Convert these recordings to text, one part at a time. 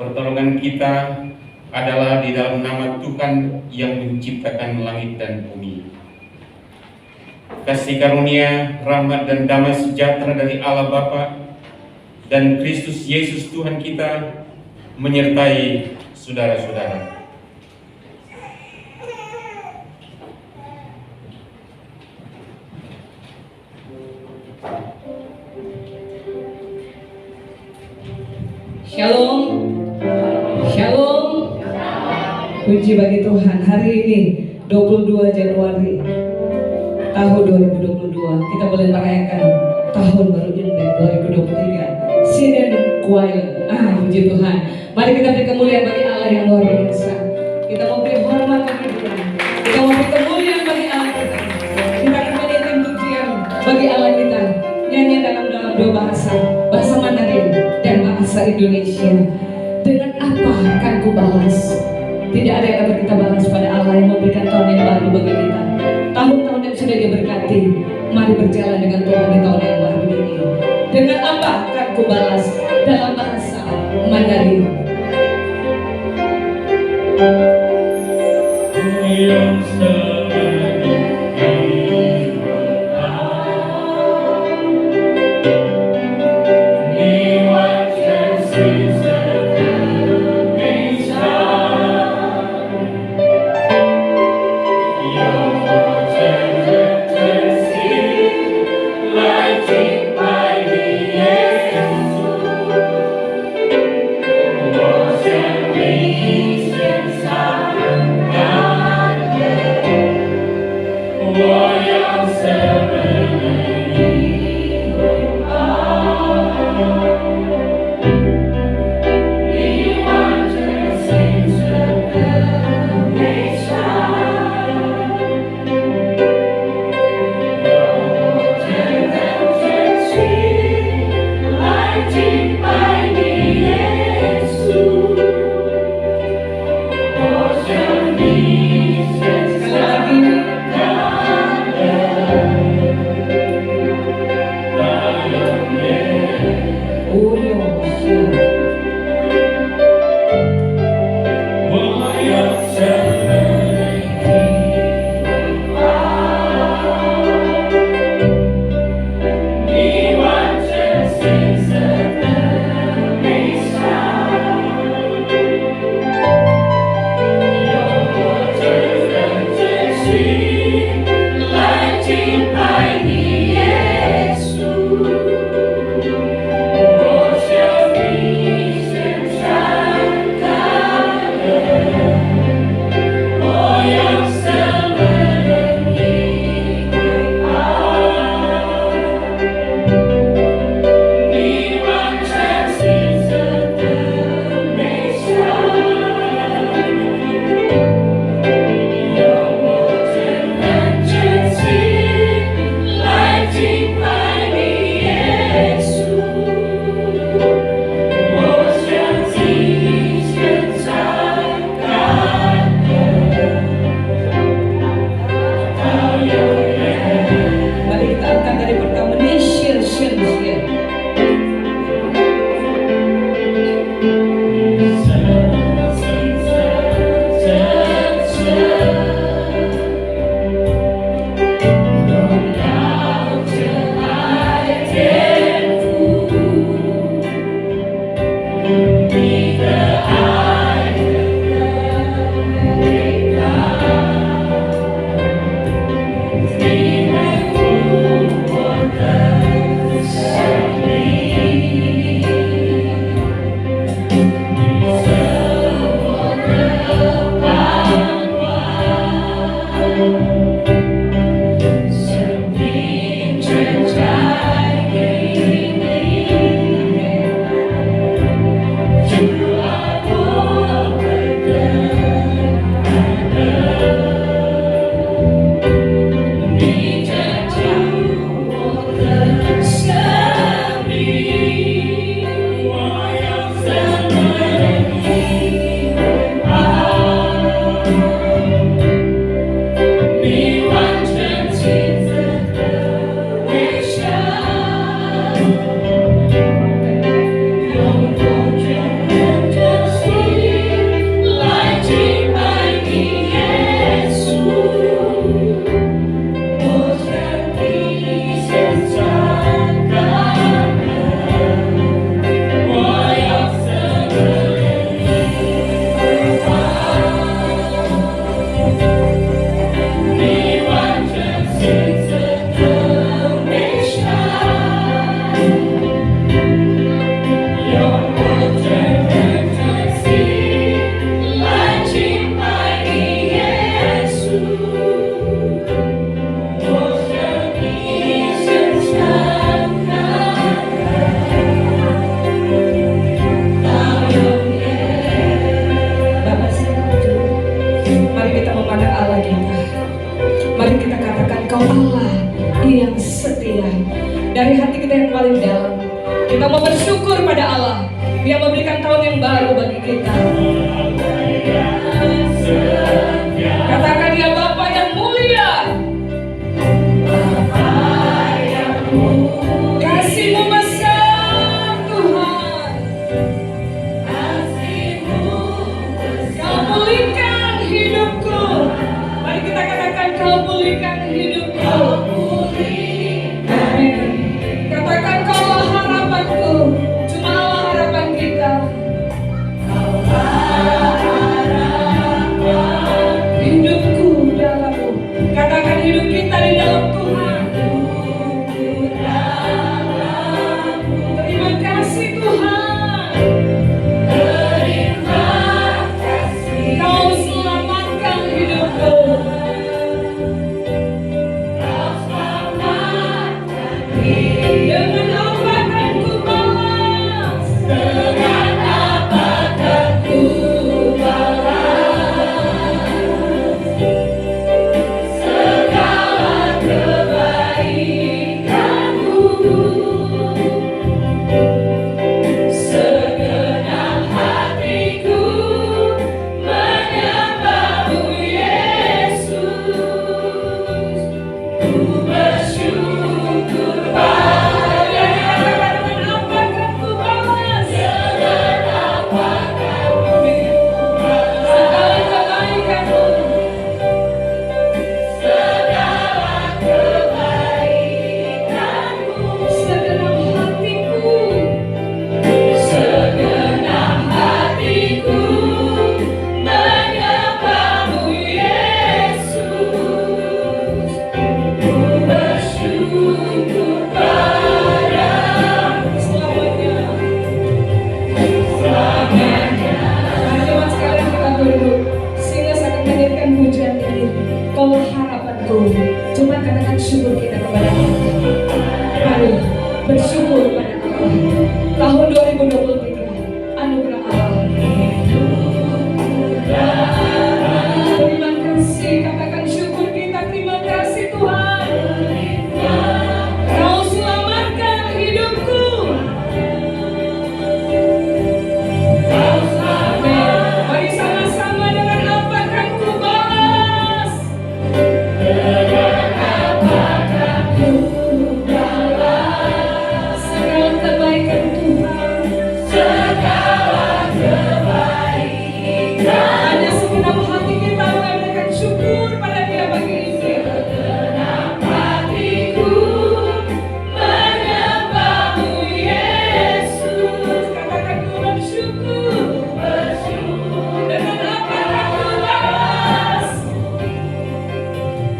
Pertolongan kita adalah di dalam nama Tuhan yang menciptakan langit dan bumi. Kasih karunia, rahmat dan damai sejahtera dari Allah Bapa dan Kristus Yesus Tuhan kita menyertai saudara-saudara. Shalom. Shalom. Puji bagi Tuhan. Hari ini 22 Januari tahun 2022 kita boleh merayakan tahun baru Imlek 2023. Sinen Choir. Puji Tuhan. Mari kita beri kemuliaan bagi Allah yang luar biasa. Kita mau beri hormat bagi Tuhan. Kita mau beri kemuliaan bagi Allah kita. Kita akan menyanyikan pujian bagi Allah kita. Nyanyian dalam dua bahasa, bahasa Mandarin dan bahasa Indonesia. Dengan apa akan ku balas? Tidak ada yang dapat kita balas pada Allah yang memberikan tahun yang baru bagi kita. Tahun-tahun yang sudah Dia berkati, mari berjalan dengan Tuhan di tahun yang baru ini. Dengan apa akan ku balas? Dalam bahasa Mandarin. dari hati kita yang paling dalam. Kita mau bersyukur pada Allah. Dia memberikan tahun yang baru bagi kita. Katakan, ya Bapa yang mulia, kasih-Mu besar Tuhan. Kau pulihkan hidupku. Mari kita katakan, Kau pulihkan hidupku. Amin. Katakan, Kaulah harapanku. Cuma Allah harapan kita. Hidupku dalam-Mu. Katakan, hidup kita di dalam Tuhan. Terima kasih Tuhan. Kau selamatkan hidupku. Dengan apa akan ku balas? Dengan apa akan ku balas segala kebaikan-Mu? Segenap hatiku menyembah-Mu Yesus. Ku bersyukur padanya. Dengan apa akan ku balas? Dengan apa akan ku balas segala kebaikan-Mu? Segala kebaikan-Mu. Segenap hatiku. Segenap hatiku menyembah-Mu Yesus. Ku bersyukur padamu selamanya. Selamanya. Mari jemaat sekalian kita duduk. Sehingga saya akan menyanyikan pujian ini. Kaulah harapanku. Cuma katakan syukur kita kepada Allah. Mari bersyukur pada Allah. Tahun 2023 anugerah Allah. Terima kasih, katakan syukur kita. Terima kasih Tuhan. Kau selamatkan hidupku. Amin. Mari sama-sama, dengan apa akan ku balas? Dengan apa akan ku balas segala kebaikan Tuhan? Segala kebaikan. Hanya segenap hati kita mengatakan syukur pada Dia pagi ini. Segenap hatiku menyembah-Mu Yesus. Katakan, ku bersyukur. Dengan apa akan ku balas?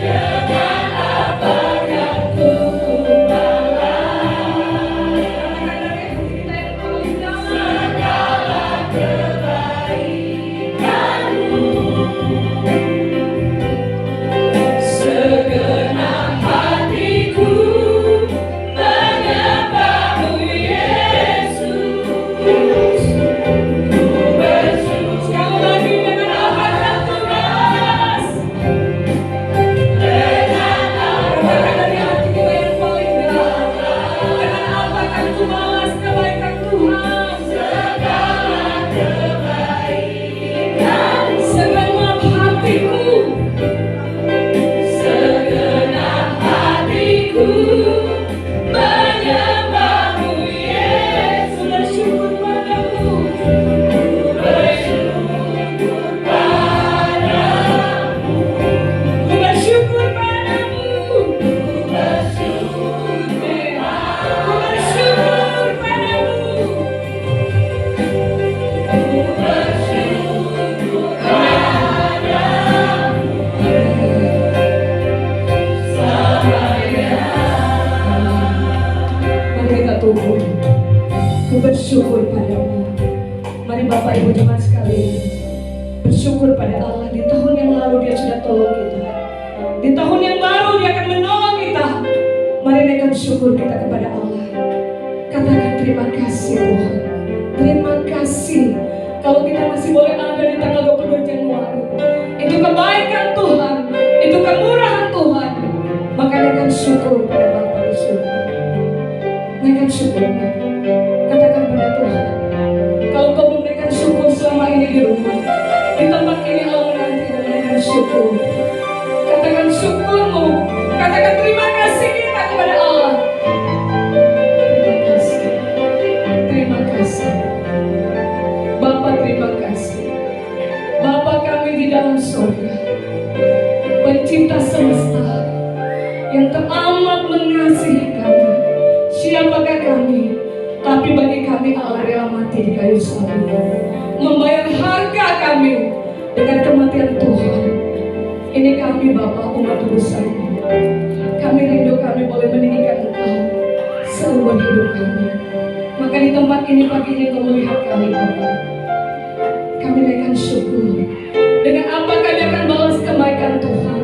Dengan apa akan ku balas? Katakan dari hati kita yang paling dalam. Segala kebaikan-Mu. Segenap hatiku menyembah-Mu Yesus. Ku bersyukur. Sekali lagi, dengan apa akan ku balas? Dengan apa? Katakan dari hati kita yang paling dalam. Dengan apa akan ku balas kebaikan Tuhan? Segala kebaikan. Segenap hatiku. Segenap hatiku menyembah-Mu Yesus. Bersyukur padamu. Bersyukur padamu. Bersyukur padamu. Bersyukur padamu. Bersyukur padamu. Bersyukur padamu. Mari kita tunggu. Ku bersyukur padamu. Mari Bapak Ibu jemaat sekalian, bersyukur pada Allah. Di tahun yang lalu Dia sudah tolong kita. Di tahun yang baru Dia akan menolong kita. Mari naikkan syukur kita kepada Allah. Katakan terima kasih Tuhan. Terima kasih. Kalau kita masih boleh ada di tanggal 22 Januari, itu kebaikan Tuhan, itu kemurahan Tuhan. Maka naikkan syukur pada Bapa di surga. syukur. Katakan syukurmu. Katakan terima kasih kita kepada Allah. Terima kasih. Terima kasih. Bapa, terima kasih. Bapa kami di dalam surga, Pencipta semesta, yang teramat mengasihi kami. Siapakah kami? Tapi bagi kami Allah rela mati di kayu salib, membayar harga kami dengan kematian Tuhan. Ini kami Bapa, umat besarmu. Kami rindu kami boleh meninggikan Engkau seumur hidup kami. Maka di tempat ini pagi ini Kau melihat kami Bapa. Kami naikkan syukur. Dengan apa kami akan balas kebaikan Tuhan?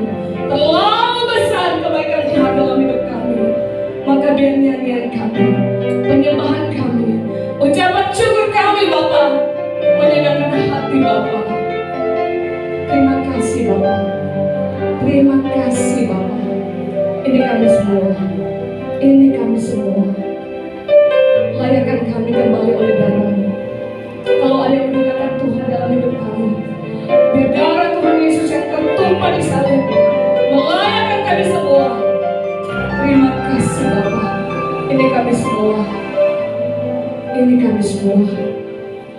Terlalu besar kebaikan Tuhan dalam hidup kami. Maka biar nyanyian kami, penyembahan kami, ucapan syukur kami Bapa, menyenangkan hati Bapa. Terima kasih Bapa. Terima kasih Bapa. Ini kami semua. Ini kami semua. Layakkan kami kembali oleh darah-Mu. Kalau ada yang mendengarkan Tuhan dalam hidup kami, biar darah Tuhan Yesus yang tertumpah di salib melayakkan kami semua. Terima kasih Bapa. Ini kami semua. Ini kami semua.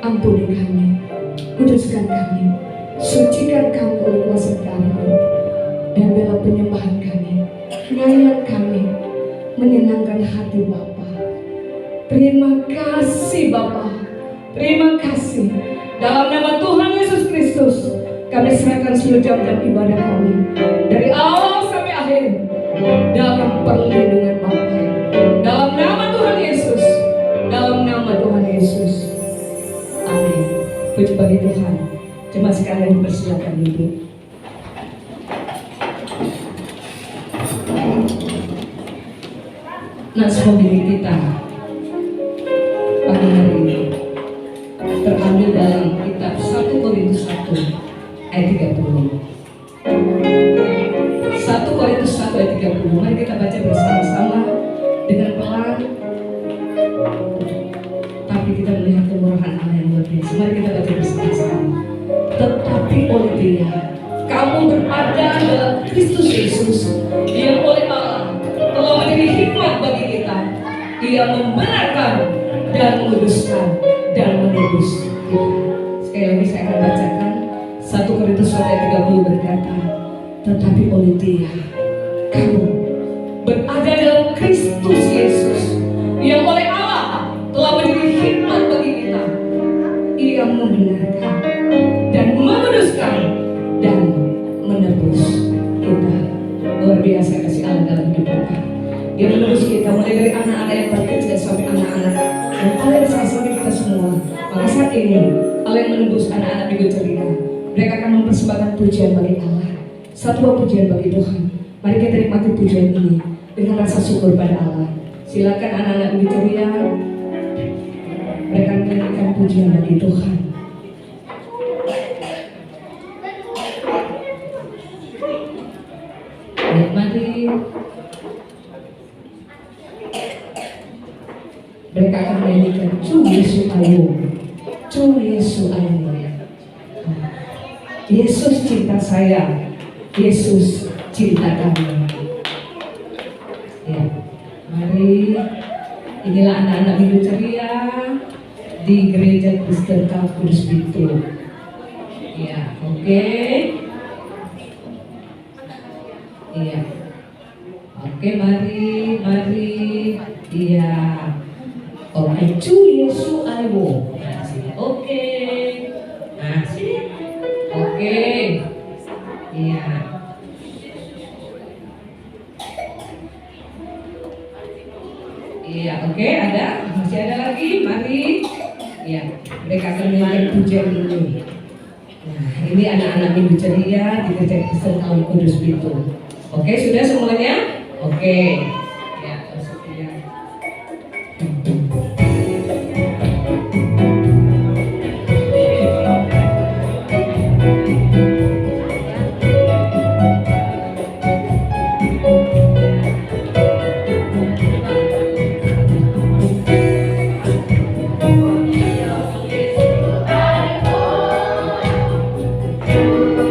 Ampuni kami, kuduskan kami, sucikan kami oleh kuasa darah-Mu, dan bela penyembahan kami, nyanyian kami, menyenangkan hati Bapa. Terima kasih Bapa. Terima kasih. Dalam nama Tuhan Yesus Kristus, kami serahkan seluruh jam-jam ibadah kami, dari awal sampai akhir, dalam perlindungan Bapa. Dalam nama Tuhan Yesus. Dalam nama Tuhan Yesus. Amin. Puji bagi Tuhan. Jemaat sekalian dipersilakan duduk. Naskah diri kita pagi hari ini terambil dalam kitab 1 Korintus 1 ayat 30. 1 Korintus 1 ayat 30. Mari kita baca bersama-sama dengan pelan, tapi kita melihat kemurahan Allah yang luar biasa. Mari kita baca bersama-sama. Tetapi oleh Dia kamu berada dalam Kristus Yesus, yang oleh Allah telah menjadi hikmat bagi kita. Ia membenarkan dan menguduskan dan menebus kita. Sekali lagi saya akan bacakan 1 Korintus 1 ayat 30 berkata, tetapi oleh Dia kamu berada dalam Kristus Yesus, yang oleh Allah telah menjadi hikmat bagi kita. Ia membenarkan dan menguduskan dan menebus kita. Luar biasa kasih Allah dalam hidup kita. Dia menebus kita mulai dari anak-anak yang terkecil sampai anak-anak yang paling besar sampai kita semua. Maka saat ini Allah yang menebus anak-anak Minggu Ceria, mereka akan mempersembahkan pujian bagi Allah. Satu buah pujian bagi Tuhan. Mari kita nikmati pujian ini dengan rasa syukur pada Allah. Silakan anak-anak Minggu Ceria, mereka menyanyikan pujian bagi Tuhan. Nikmati. Mereka akan menyanyikan Cu Yesu ayo, Cu Yesu ayo. Yesus cinta saya, Yesus cinta kami. Ya, mari, inilah anak-anak Minggu Ceria di Gereja Kristen Kudus Bitung. Ya, oke. Iya. Oke, mari. Iya. Oke, Cu Yesu ayo. Oke. Nah, sini. Oke. Iya. Iya, oke, ada. Masih ada lagi. Mari. Iya, mereka akan menyanyikan pujian ini. Nah, ini anak-anak Minggu Ceria di Gereja Kristen Kudus Bitung. Oke, sudah semuanya? Oke. Ya, sekian.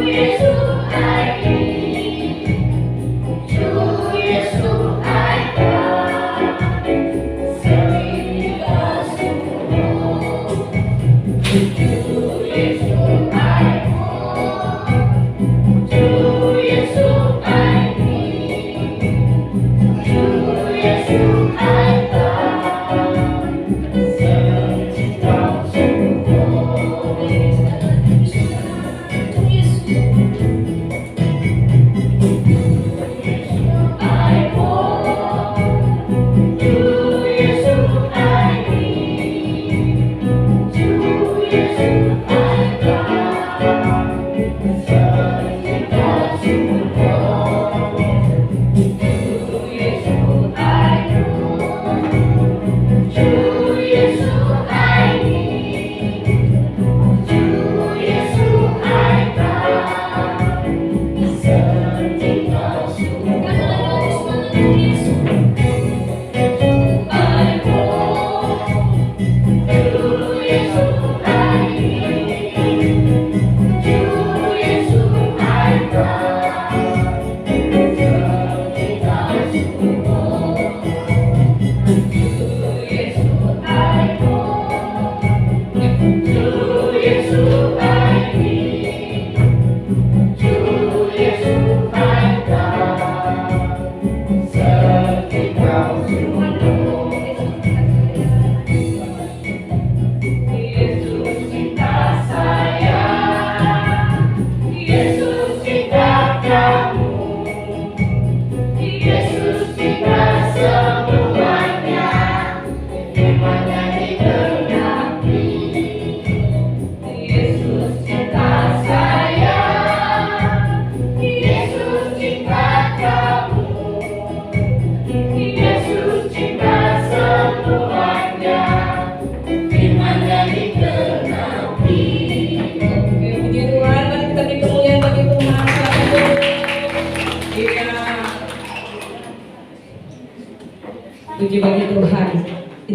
Yesus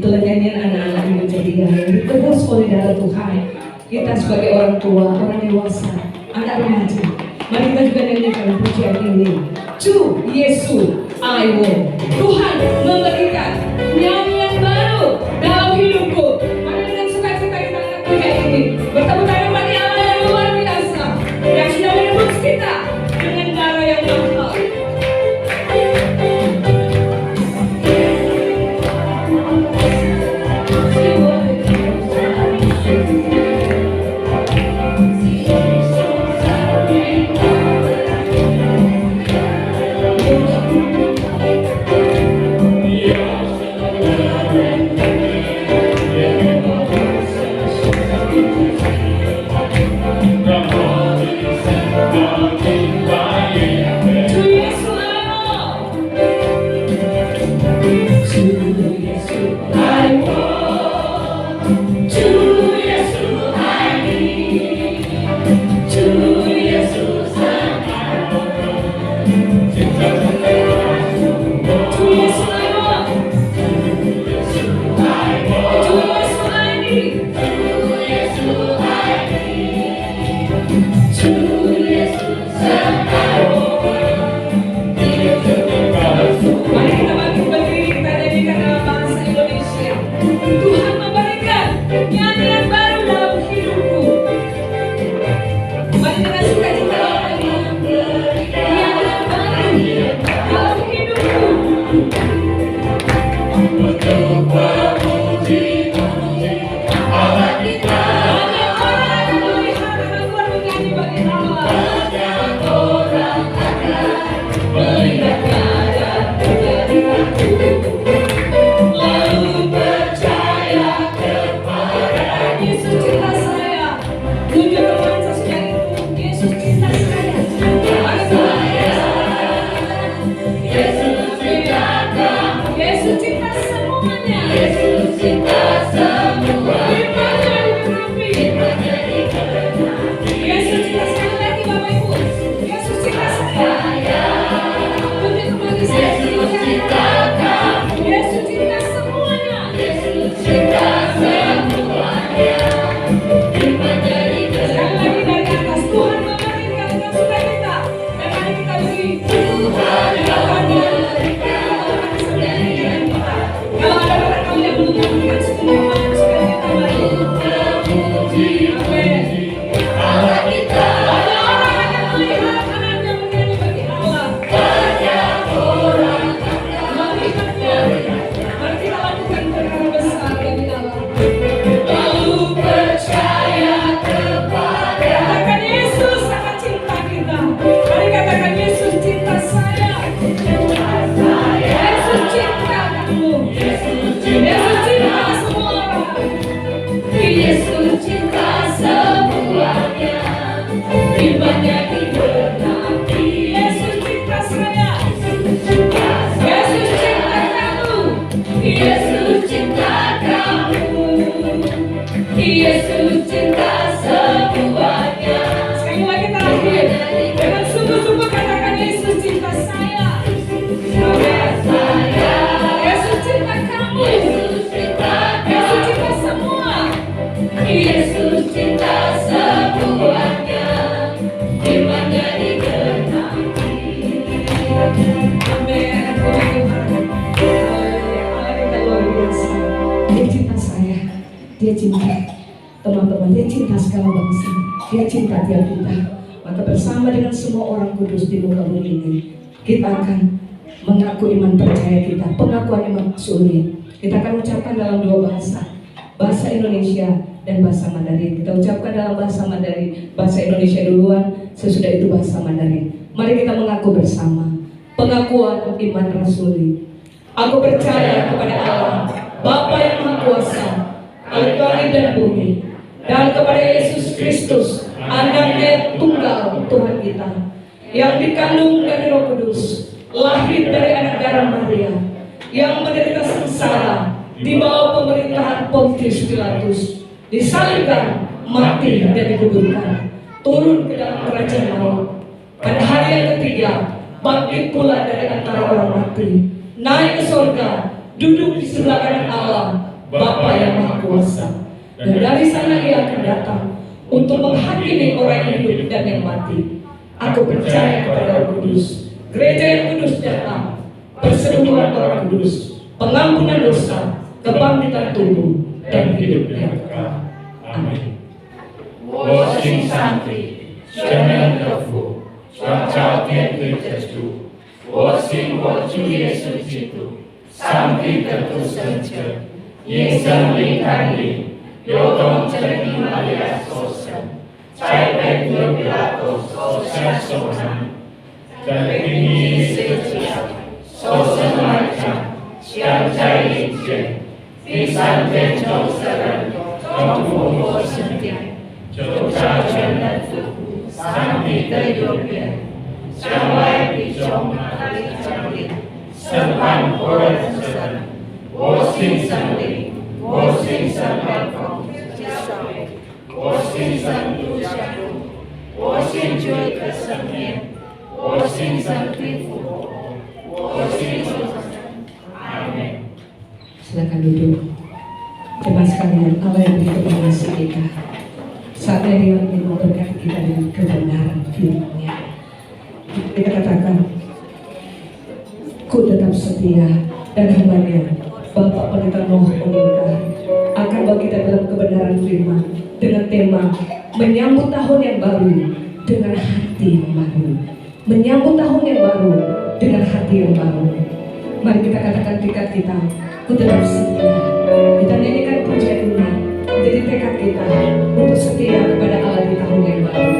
Itulah nyanyian anak-anak Ibu Celia yang ditebus oleh darah Tuhan. Kita sebagai orang tua, orang dewasa, anak remaja, mari kita juga nyanyikan pujian ini. Cu Yesus, I will. Tuhan memberikan nyanyian baru dalam hidupku. Mari dengan sukacita kita angkat pujian ini. Bertemu tangan bagi Allah yang luar biasa, yang sudah menebus kita dengan darah yang mahal. Dia cinta teman-teman, dia cinta segala bangsa, dia cinta tiap kita. Maka bersama dengan semua orang kudus di muka bumi ini, kita akan mengaku iman percaya kita, pengakuan iman suri. Kita akan ucapkan dalam dua bahasa, bahasa Indonesia dan bahasa Mandarin. Kita ucapkan dalam bahasa Mandarin, bahasa Indonesia duluan, sesudah itu bahasa Mandarin. Mari kita mengaku bersama, pengakuan iman rasuli. Aku percaya kepada Allah, Bapa yang Maha Kuasa, langit dan bumi, dan kepada Yesus Kristus, Anaknya tunggal Tuhan kita, yang dikandung dari Roh Kudus, lahir dari anak darah Maria, yang menderita sengsara di bawah pemerintahan Pontius Pilatus, disalibkan, mati dan dikuburkan, turun ke dalam kerajaan maut. Pada hari yang ketiga, bangkit pula dari antara orang mati, naik ke surga, duduk di sebelah kanan Allah, Bapa yang Maha Kuasa, dan dari sana Ia akan datang untuk menghakimi orang yang hidup dan yang mati. Aku percaya kepada Roh Kudus, gereja yang kudus dan am, persetubuhan orang kudus, pengampunan dosa, kebangkitan tubuh, dan hidup yang kekal. Amin. 我心上帝，全能的父，创造天地的主，我信我主耶稣基督，上帝的独生者，因圣灵感领，由动真理玛利亚所生，在本丢比拉多手下受难，在兵役十字架受审埋葬，降在阴间，第三天从死人中复活升天。就在全能之父上帝的右边，将来必从那里降临，审判活人的神。我信圣灵，我信圣灵风之上，我信圣徒降福，我信罪的生命，我信圣体复活，我信主神。阿门。 Silakan duduk. Jemaat sekalian, Allah yang begitu mengasihi kita. Saatnya Dia ingin memberkati kita dengan kebenaran firman-Nya. Kita katakan, Ku tetap setia dan hamba-Nya, Bapak Pendeta Noh Oningkar, akan bawa kita dalam kebenaran firman dengan tema menyambut tahun yang baru dengan hati yang baru. Menyambut tahun yang baru dengan hati yang baru. Mari kita katakan tekad kita, ku tetap setia. Kita nyanyikan pujian ini, jadi tekad kita untuk setia kepada Allah di tahun yang baru.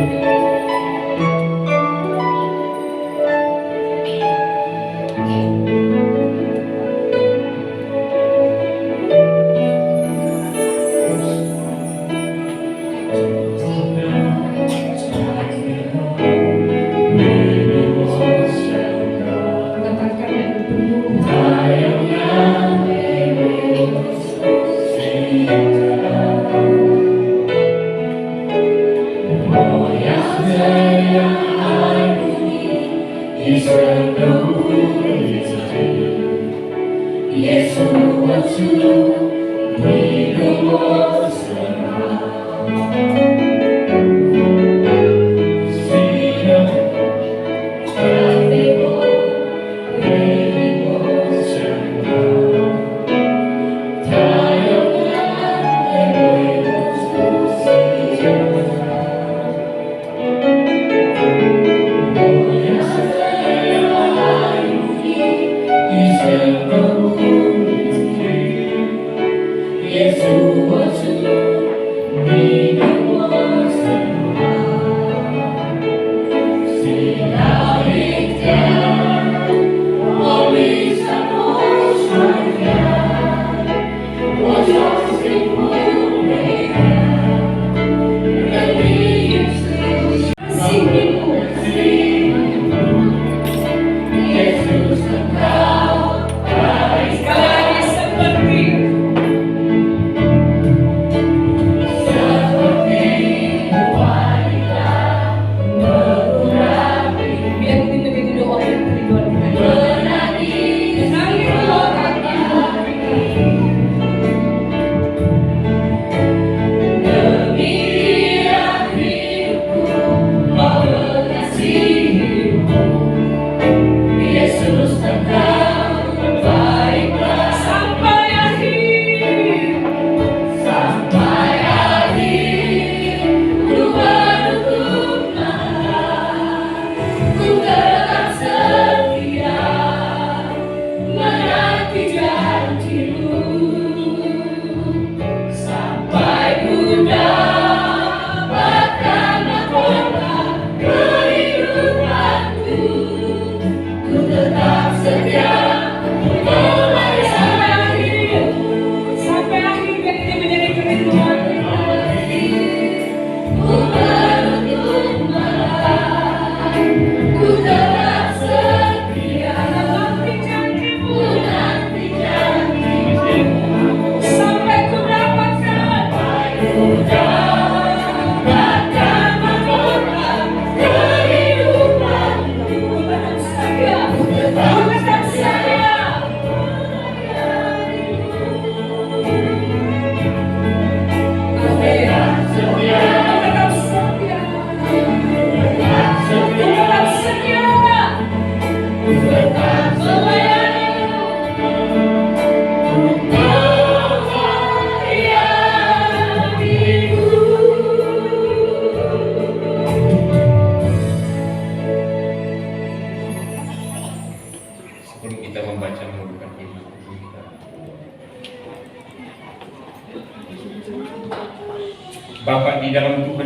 Yesus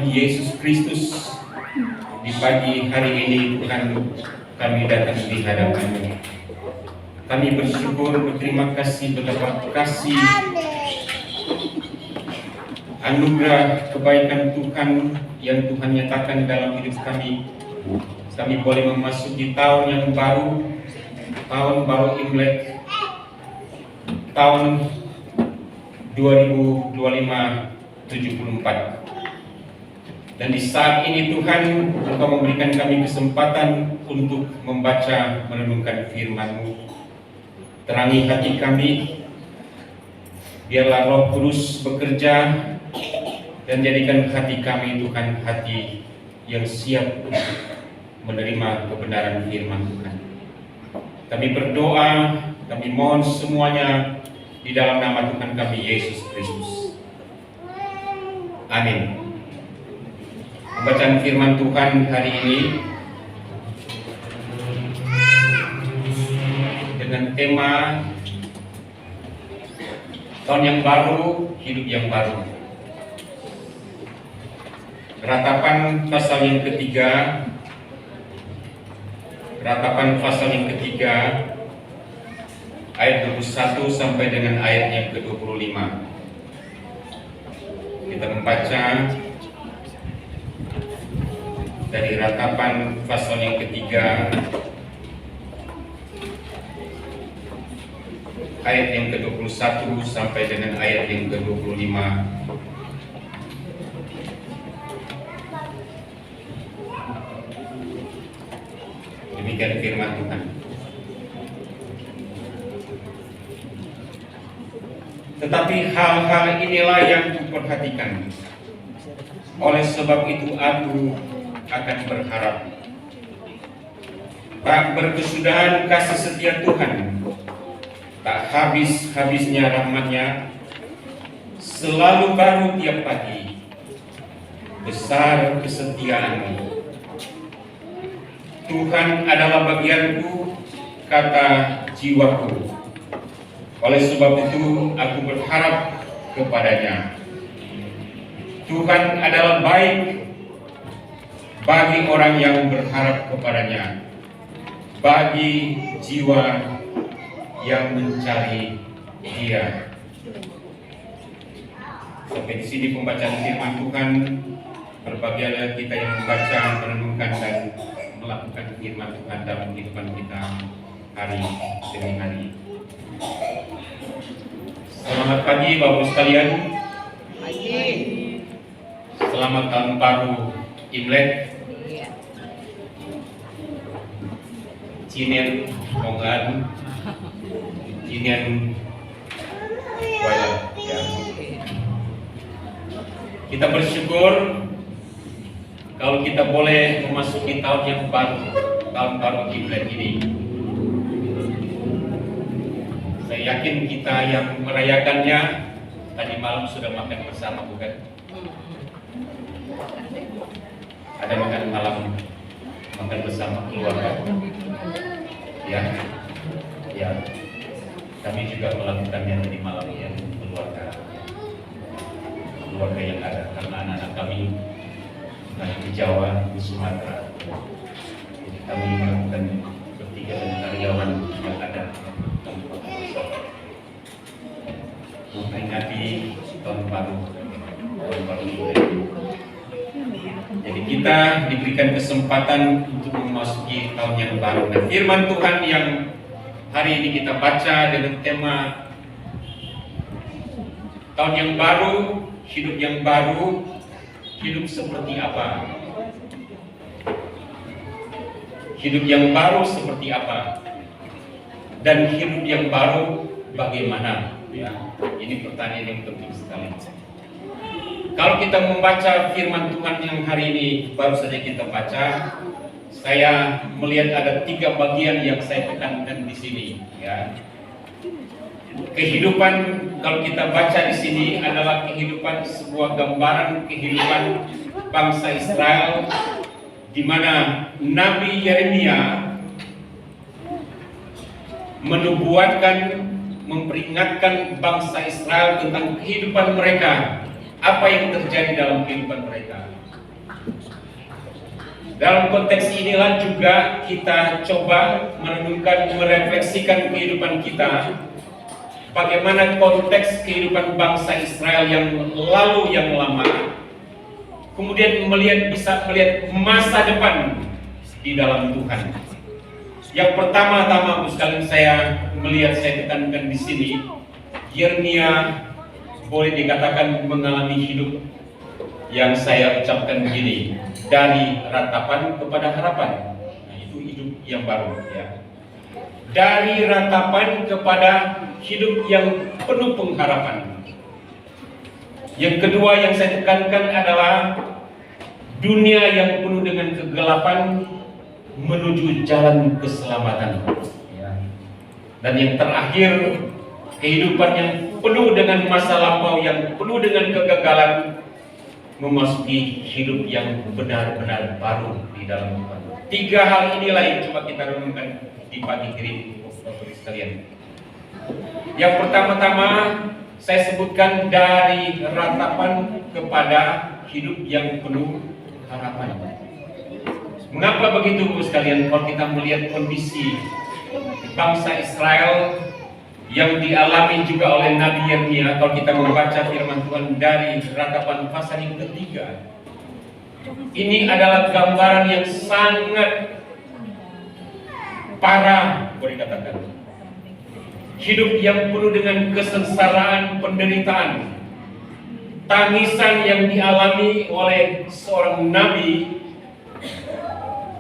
Tuhan Yesus Kristus, di pagi hari ini Tuhan kami datang di hadapan-Mu. Kami bersyukur, berterima kasih betapa kasih anugerah kebaikan Tuhan yang Tuhan nyatakan dalam hidup kami. Kami boleh memasuki tahun yang baru, tahun baru Imlek, tahun 2025-74. Dan di saat ini Tuhan, Engkau memberikan kami kesempatan untuk membaca, merenungkan firman-Mu. Terangi hati kami, biarlah Roh Kudus bekerja dan jadikan hati kami Tuhan hati yang siap menerima kebenaran firman Tuhan. Kami berdoa, kami mohon semuanya di dalam nama Tuhan kami Yesus Kristus. Amin. Bacaan firman Tuhan hari ini dengan tema tahun yang baru, hidup yang baru. Ratapan pasal yang ketiga, ayat 21 sampai dengan ayat yang ke-25. Kita membaca dari Ratapan pasal yang ketiga, ayat yang ke-21 sampai dengan ayat yang ke-25. Demikian firman Tuhan. Tetapi hal-hal inilah yang kuperhatikan. Oleh sebab itu aku akan berharap. Tak berkesudahan kasih setia Tuhan, tak habis-habisnya rahmat-Nya, selalu baru tiap pagi, besar kesetiaan-Mu. Tuhan adalah bagianku, kata jiwaku. Oleh sebab itu aku berharap kepada-Nya. Tuhan adalah baik bagi orang yang berharap kepada-Nya, bagi jiwa yang mencari Dia. Sampai di sini pembacaan firman Tuhan. Berbahagialah kita yang membaca, merenungkan dan melakukan firman Tuhan dalam kehidupan kita hari demi hari. Selamat pagi Bapak sekalian. Selamat tahun baru Imlek. Cinian Mongan, Cinian Wailat, ya. Kita bersyukur kalau kita boleh memasuki tahun yang baru, tahun baru Imlek ini. Saya yakin kita yang merayakannya tadi malam sudah makan bersama, bukan? Ada makan malam, makan bersama keluarga. Ya, kami juga melakukannya tadi malam ya, keluarga yang ada, karena anak-anak kami di Jawa, di Sumatera. Jadi kami melakukan bertiga dengan karyawan yang ada memperingati tahun baru ini. Jadi kita diberikan kesempatan untuk memasuki tahun yang baru. Dan firman Tuhan yang hari ini kita baca dengan tema tahun yang baru, hidup yang baru. Hidup seperti apa? Hidup yang baru seperti apa? Dan hidup yang baru bagaimana? Ya, ini pertanyaan yang penting sekali. Kalau kita membaca firman Tuhan yang hari ini baru saja kita baca, saya melihat ada 3 bagian yang saya tekankan di sini. Ya. Kehidupan, kalau kita baca di sini adalah kehidupan, sebuah gambaran kehidupan bangsa Israel, di mana Nabi Yeremia menubuatkan, memperingatkan bangsa Israel tentang kehidupan mereka, apa yang terjadi dalam kehidupan mereka. Dalam konteks inilah juga kita coba merenungkan, merefleksikan kehidupan kita. Bagaimana konteks kehidupan bangsa Israel yang lalu, yang lama. Kemudian bisa melihat masa depan di dalam Tuhan. Yang pertama-tama, sekalian saya tekankan di sini, Yeremia boleh dikatakan mengalami hidup yang saya ucapkan begini, dari ratapan kepada harapan. Nah, itu hidup yang baru, ya. Dari ratapan kepada hidup yang penuh pengharapan. Yang kedua yang saya tekankan adalah dunia yang penuh dengan kegelapan menuju jalan keselamatan. Dan yang terakhir, kehidupan yang penuh dengan masa lampau, yang penuh dengan kegagalan, memasuki hidup yang benar-benar baru di dalam Tuhan. Tiga hal inilah yang coba kita renungkan di pagi hari ini, Bapak-Ibu sekalian. Yang pertama-tama saya sebutkan dari ratapan kepada hidup yang penuh harapan. Mengapa begitu, Bu sekalian? Kalau kita melihat kondisi bangsa Israel yang dialami juga oleh Nabi Yeremia, kalau kita membaca firman Tuhan dari ratapan pasal yang ketiga, ini adalah gambaran yang sangat parah, boleh dikatakan. Hidup yang penuh dengan kesengsaraan, penderitaan, tangisan yang dialami oleh seorang nabi,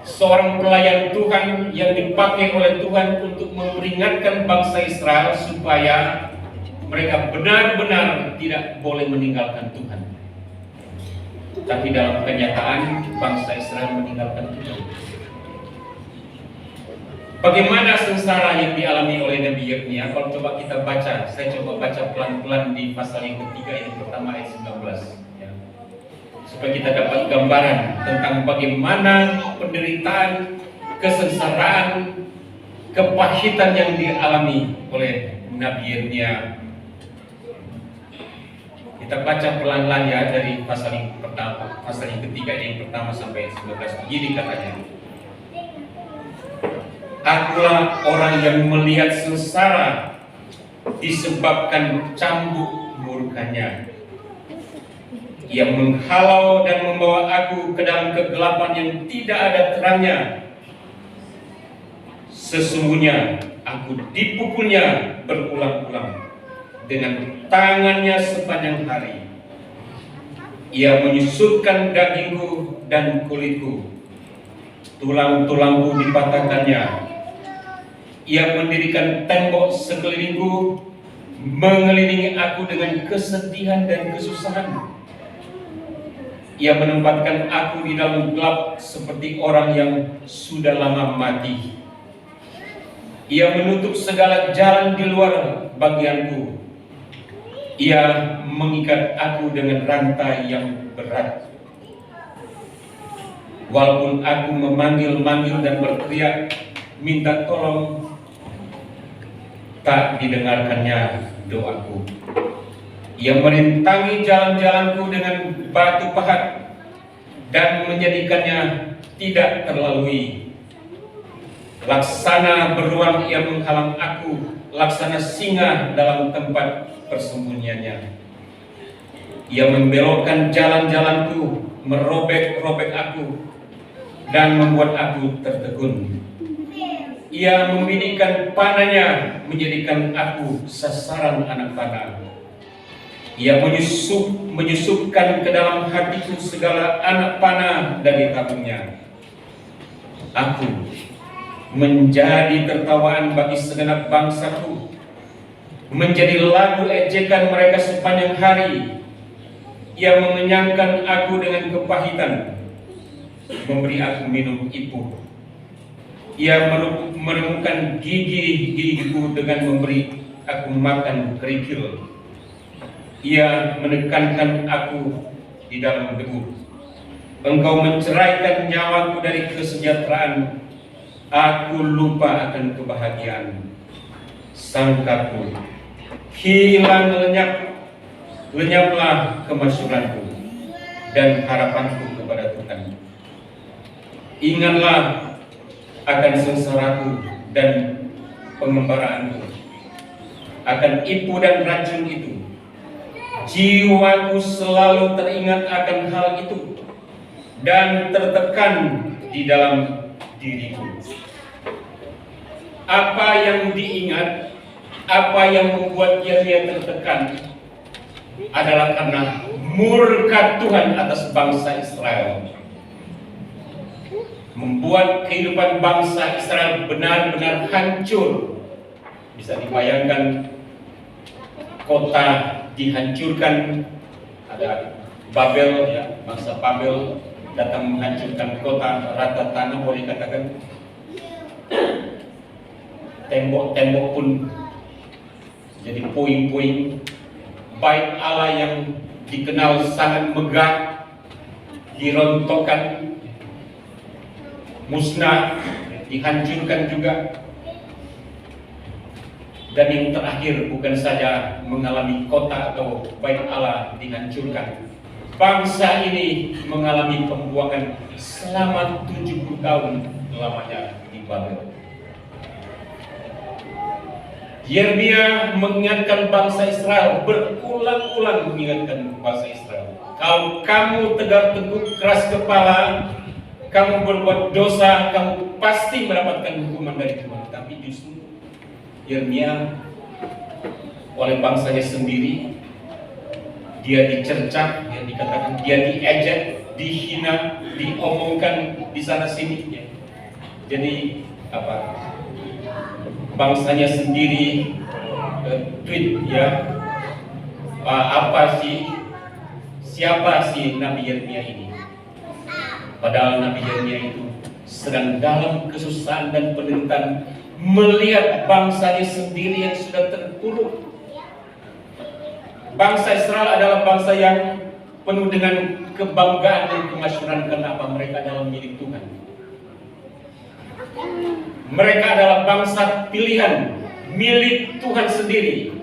seorang pelayan Tuhan yang dipakai oleh Tuhan untuk memperingatkan bangsa Israel supaya mereka benar-benar tidak boleh meninggalkan Tuhan. Tapi dalam kenyataan bangsa Israel meninggalkan Tuhan. Bagaimana sengsara yang dialami oleh Nabi Yeremia? Kalau coba kita baca, saya coba baca pelan-pelan di pasal yang ketiga, yang pertama ayat 19, ya. Supaya kita dapat gambaran tentang bagaimana penderitaan, kesengsaraan, kepahitan yang dialami oleh Nabi Yeremia. Kita baca pelan-pelan ya dari pasal yang pertama, pasal yang ketiga yang pertama sampai 19. Begini katanya. Akulah orang yang melihat sengsara disebabkan cambuk murkanya. Ia menghalau dan membawa aku ke dalam kegelapan yang tidak ada terangnya. Sesungguhnya aku dipukulnya berulang-ulang dengan tangannya sepanjang hari. Ia menyusutkan dagingku dan kulitku, tulang-tulangku dipatahkannya. Ia mendirikan tembok sekelilingku, mengelilingi aku dengan kesedihan dan kesusahan. Ia menempatkan aku di dalam gelap seperti orang yang sudah lama mati. Ia menutup segala jalan di luar bagianku. Ia mengikat aku dengan rantai yang berat. Walaupun aku memanggil-manggil dan berteriak minta tolong, tak didengarkannya doaku. Ia merintangi jalan-jalanku dengan batu pahat dan menjadikannya tidak terlalui. Laksana beruang ia menghalang aku, laksana singa dalam tempat persembunyiannya. Ia membelokkan jalan-jalanku, merobek-robek aku, dan membuat aku tertegun. Ia membinikkan panahnya, menjadikan aku sasaran anak panah. Ia menyusupkan ke dalam hatiku segala anak panah dari tabungnya. Aku menjadi tertawaan bagi segenap bangsaku, menjadi lagu ejekan mereka sepanjang hari. Ia mengenyangkan aku dengan kepahitan, memberi aku minum ipuh. Ia meremukkan gigi-gigiku dengan memberi aku makan kerikil. Ia menekankan aku di dalam debu. Engkau menceraikan nyawaku dari kesejahteraan. Aku lupa akan kebahagiaan. Sangkaku hilang lenyap. Lenyaplah kemasyhuranku dan harapanku kepada Tuhan. Ingatlah akan sengsaraku dan pengembaraanku, akan ipu dan racun itu. Jiwaku selalu teringat akan hal itu dan tertekan di dalam diriku. Apa yang diingat, apa yang membuat Yeremia tertekan adalah karena murka Tuhan atas bangsa Israel, membuat kehidupan bangsa Israel benar-benar hancur. Bisa dibayangkan kota dihancurkan, ada Babel, ya, bangsa Babel datang menghancurkan kota, rata tanah boleh katakan, tembok-tembok pun jadi puing-puing. Bait Allah yang dikenal sangat megah dirontokkan, musnah, dihancurkan juga. Dan yang terakhir, bukan saja mengalami kota atau bait Allah dihancurkan, bangsa ini mengalami pembuangan selama 70 tahun lamanya di Babel. Yeremia mengingatkan bangsa Israel, berulang-ulang mengingatkan bangsa Israel, kalau kamu tegar teguh keras kepala, kamu berbuat dosa, kamu pasti mendapatkan hukuman dari Tuhan. Tapi justru Yeremia oleh bangsanya sendiri, dia dicercah, yang dikatakan dia diejek, dihina, diomongkan di sana sini. Ya. Jadi apa? Bangsanya sendiri tweet, ya, apa sih, siapa sih Nabi Yeremia ini? Padahal Nabi Yeremia itu sedang dalam kesusahan dan penderitaan, melihat bangsanya sendiri yang sudah terpuruk. Bangsa Israel adalah bangsa yang penuh dengan kebanggaan dan kemasyhuran karena apa? Mereka adalah milik Tuhan. Mereka adalah bangsa pilihan, milik Tuhan sendiri.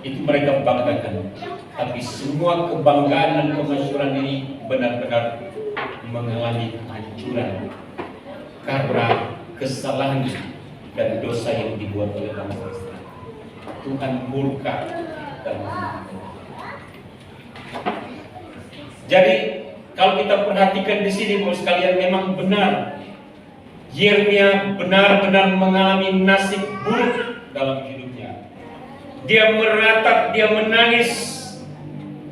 Itu mereka banggakan. Tapi semua kebanggaan dan kemasyhuran ini benar-benar mengalami kehancuran karena kesalahan dan dosa yang dibuat oleh bangsa Israel. Tuhan murka dan jadi kalau kita perhatikan di sini, Bapak sekalian, memang benar Yeremia benar-benar mengalami nasib buruk dalam hidupnya. Dia meratap, dia menangis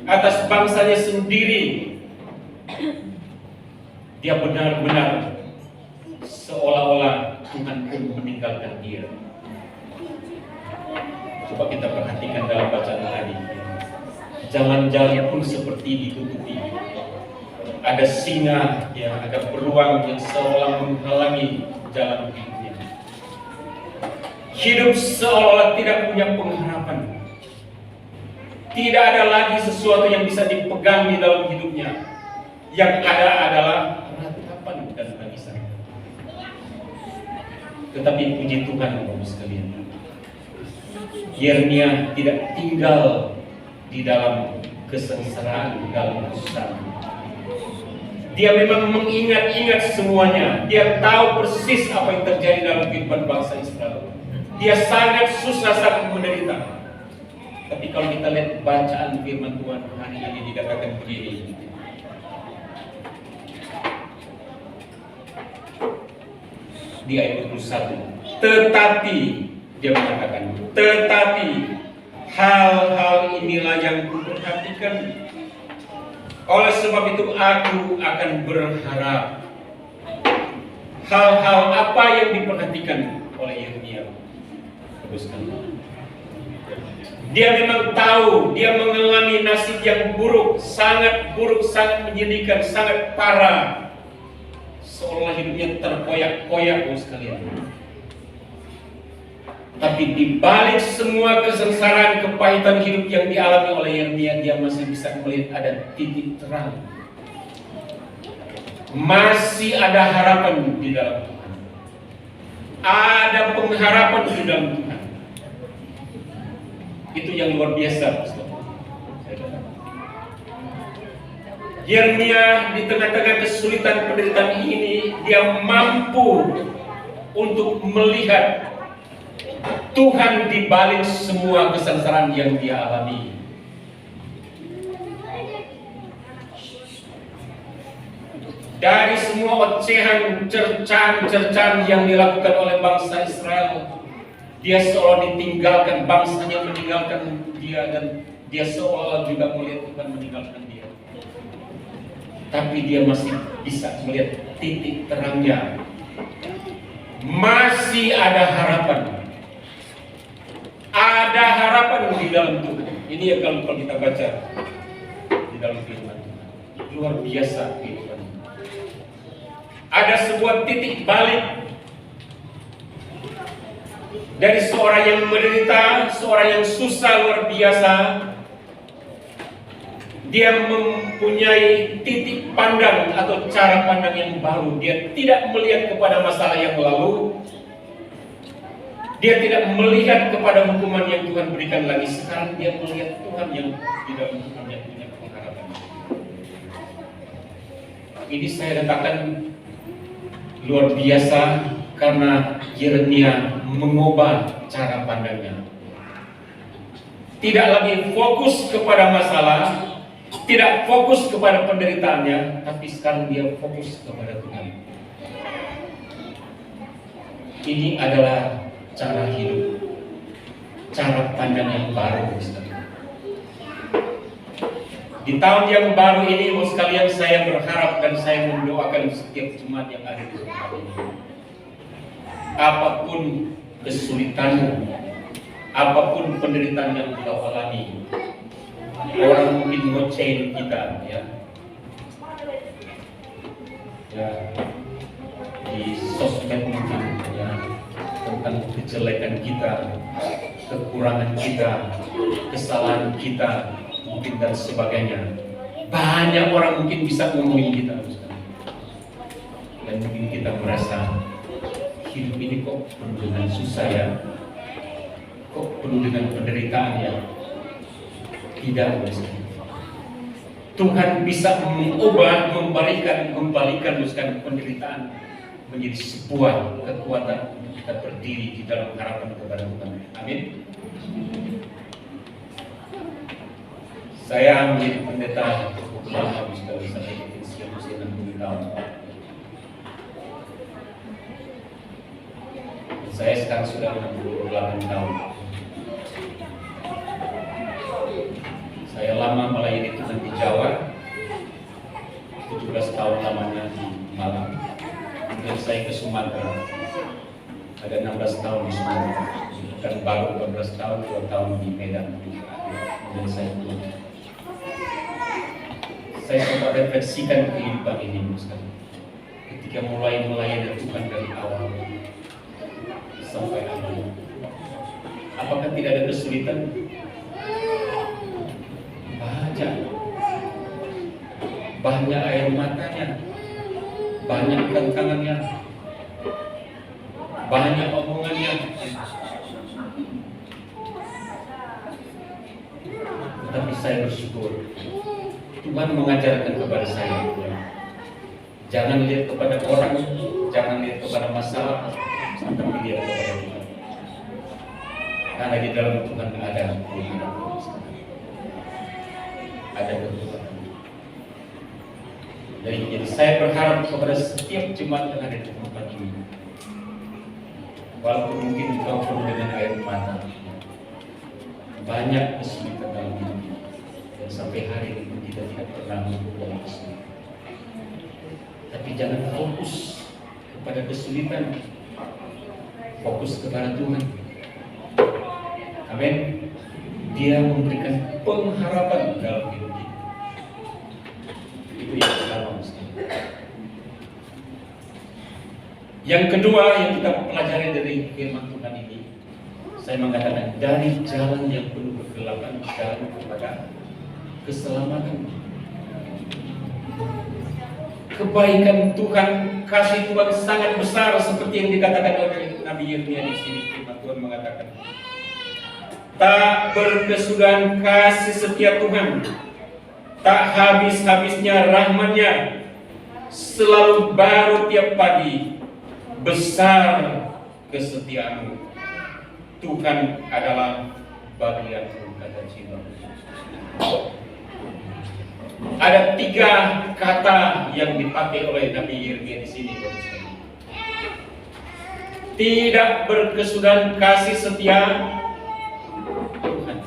atas bangsanya sendiri. Dia benar-benar seolah-olah Tuhan pun meninggalkan dia. Coba kita perhatikan dalam bacaan tadi. Jalan-jalan pun seperti ditutupi. Ada singa, ya, ada beruang yang seolah menghalangi jalan hidupnya. Hidup seolah tidak punya pengharapan. Tidak ada lagi sesuatu yang bisa dipegang di dalam hidupnya. Yang ada adalah ratapan dan tangisan. Tetapi puji Tuhan, Bapak sekalian, Yeremia tidak tinggal di dalam kesengsaraan, dalam kesusahan. Dia memang mengingat-ingat semuanya. Dia tahu persis apa yang terjadi dalam kehidupan bangsa Israel. Dia sangat susah, sangat menderita. Tapi kalau kita lihat bacaan firman Tuhan hari ini dikatakan begini. Di ayat 21. Tetapi, dia mengatakan, tetapi hal-hal inilah yang kuperhatikan. Oleh sebab itu aku akan berharap. Hal-hal apa yang diperhatikan oleh Yeremia? Teruskan. Dia memang tahu, dia mengalami nasib yang buruk, sangat menyedihkan, sangat parah. Seolah hidupnya terkoyak-koyak, sekalian. Tapi di balik semua kesengsaraan, kepahitan hidup yang dialami oleh Yeremia, dia masih bisa melihat ada titik terang. Masih ada harapan di dalam Tuhan. Ada pengharapan di dalam Tuhan. Itu yang luar biasa. Yeremia di tengah-tengah kesulitan penderitaan ini, dia mampu untuk melihat Tuhan di balik semua kesengsaraan yang dia alami. Dari semua ocehan, cercaan yang dilakukan oleh bangsa Israel, dia seolah ditinggalkan, bangsanya meninggalkan dia, dan dia seolah juga melihat Tuhan meninggalkan dia. Tapi dia masih bisa melihat titik terangnya. Masih ada harapan. Ada harapan di dalam Tuhan. Ini yang kalau kita baca di dalam firman Tuhan. Luar biasa kehidupan. Ada sebuah titik balik dari seorang yang menderita, seorang yang susah luar biasa. Dia mempunyai titik pandang atau cara pandang yang baru. Dia tidak melihat kepada masalah yang lalu. Dia tidak melihat kepada hukuman yang Tuhan berikan lagi. Sekarang dia melihat Tuhan yang di dalam Tuhan yang punya pengharapan. Ini saya katakan luar biasa karena Yeremia mengubah cara pandangnya. Tidak lagi fokus kepada masalah, tidak fokus kepada penderitaannya, tapi sekarang dia fokus kepada Tuhan. Ini adalah cara hidup, cara pandang yang baru. Di tahun yang baru ini, Ibu sekalian, saya berharap dan saya mendoakan setiap jemaat yang ada di tempat ini. Apapun kesulitanmu, apapun penderitaan yang kita alami, orang mungkin ngocehin kita, ya, di sosmed mungkin, ya, tentang kejelekan kita, kekurangan kita, kesalahan kita, mungkin dan sebagainya. Banyak orang mungkin bisa ngomongin kita, dan mungkin kita merasa hidup ini kok penuh dengan susah ya, kok penuh dengan penderitaan ya. Tidak, Tuhan bisa mengubah, membalikan penderitaan menjadi sebuah kekuatan untuk kita berdiri di dalam harapan kepada Tuhan. Amin. Saya menjadi pendeta cukup lama, sekali sampai usia 60 tahun. Saya sekarang sudah 68 tahun. Saya lama melayani Tuhan di Jawa, 17 tahun lamanya di Malang. Kemudian saya ke Sumatera, ada 16 tahun di Sumatera. Dan baru 12 tahun, 2 tahun di Medan. Kemudian saya pulang. Saya sempat refleksikan kehidupan ini, ketika mulai melayani Tuhan dari awal sampai akhir. Apakah tidak ada kesulitan? Banyak air matanya, banyak tantangannya, banyak omongannya. Tetapi saya bersyukur Tuhan mengajarkan kepada saya, jangan lihat kepada orang, jangan lihat kepada masalah, tapi lihat kepada Tuhan. Karena di dalam Tuhan ada kekuatan. Jadi saya berharap kepada setiap jemaat yang ada di tempat ini, walaupun mungkin kau penuh dengan air mata, banyak kesulitan dalam hidup ini, dan sampai hari ini kita tidak pernah mempunyai kesulitan. Tapi jangan fokus kepada kesulitan, fokus kepada Tuhan. Amin. Dia memberikan pengharapan dalam hidup kita. Itu yang pertama. Yang kedua yang kita pelajari dari firman Tuhan ini, saya mengatakan dari jalan yang penuh kegelapan jalan kepada keselamatan. Kebaikan Tuhan, kasih Tuhan sangat besar seperti yang dikatakan oleh Nabi Yeremia di sini. Firman Tuhan mengatakan, tak berkesudahan kasih setia Tuhan Tak habis-habisnya rahmat-Nya, selalu baru tiap pagi. Besar kesetiaan-Mu, Tuhan adalah bagianku, kata cinta. Ada 3 kata yang dipakai oleh Nabi Yeremia di sini. Tidak berkesudahan kasih setia Tuhan.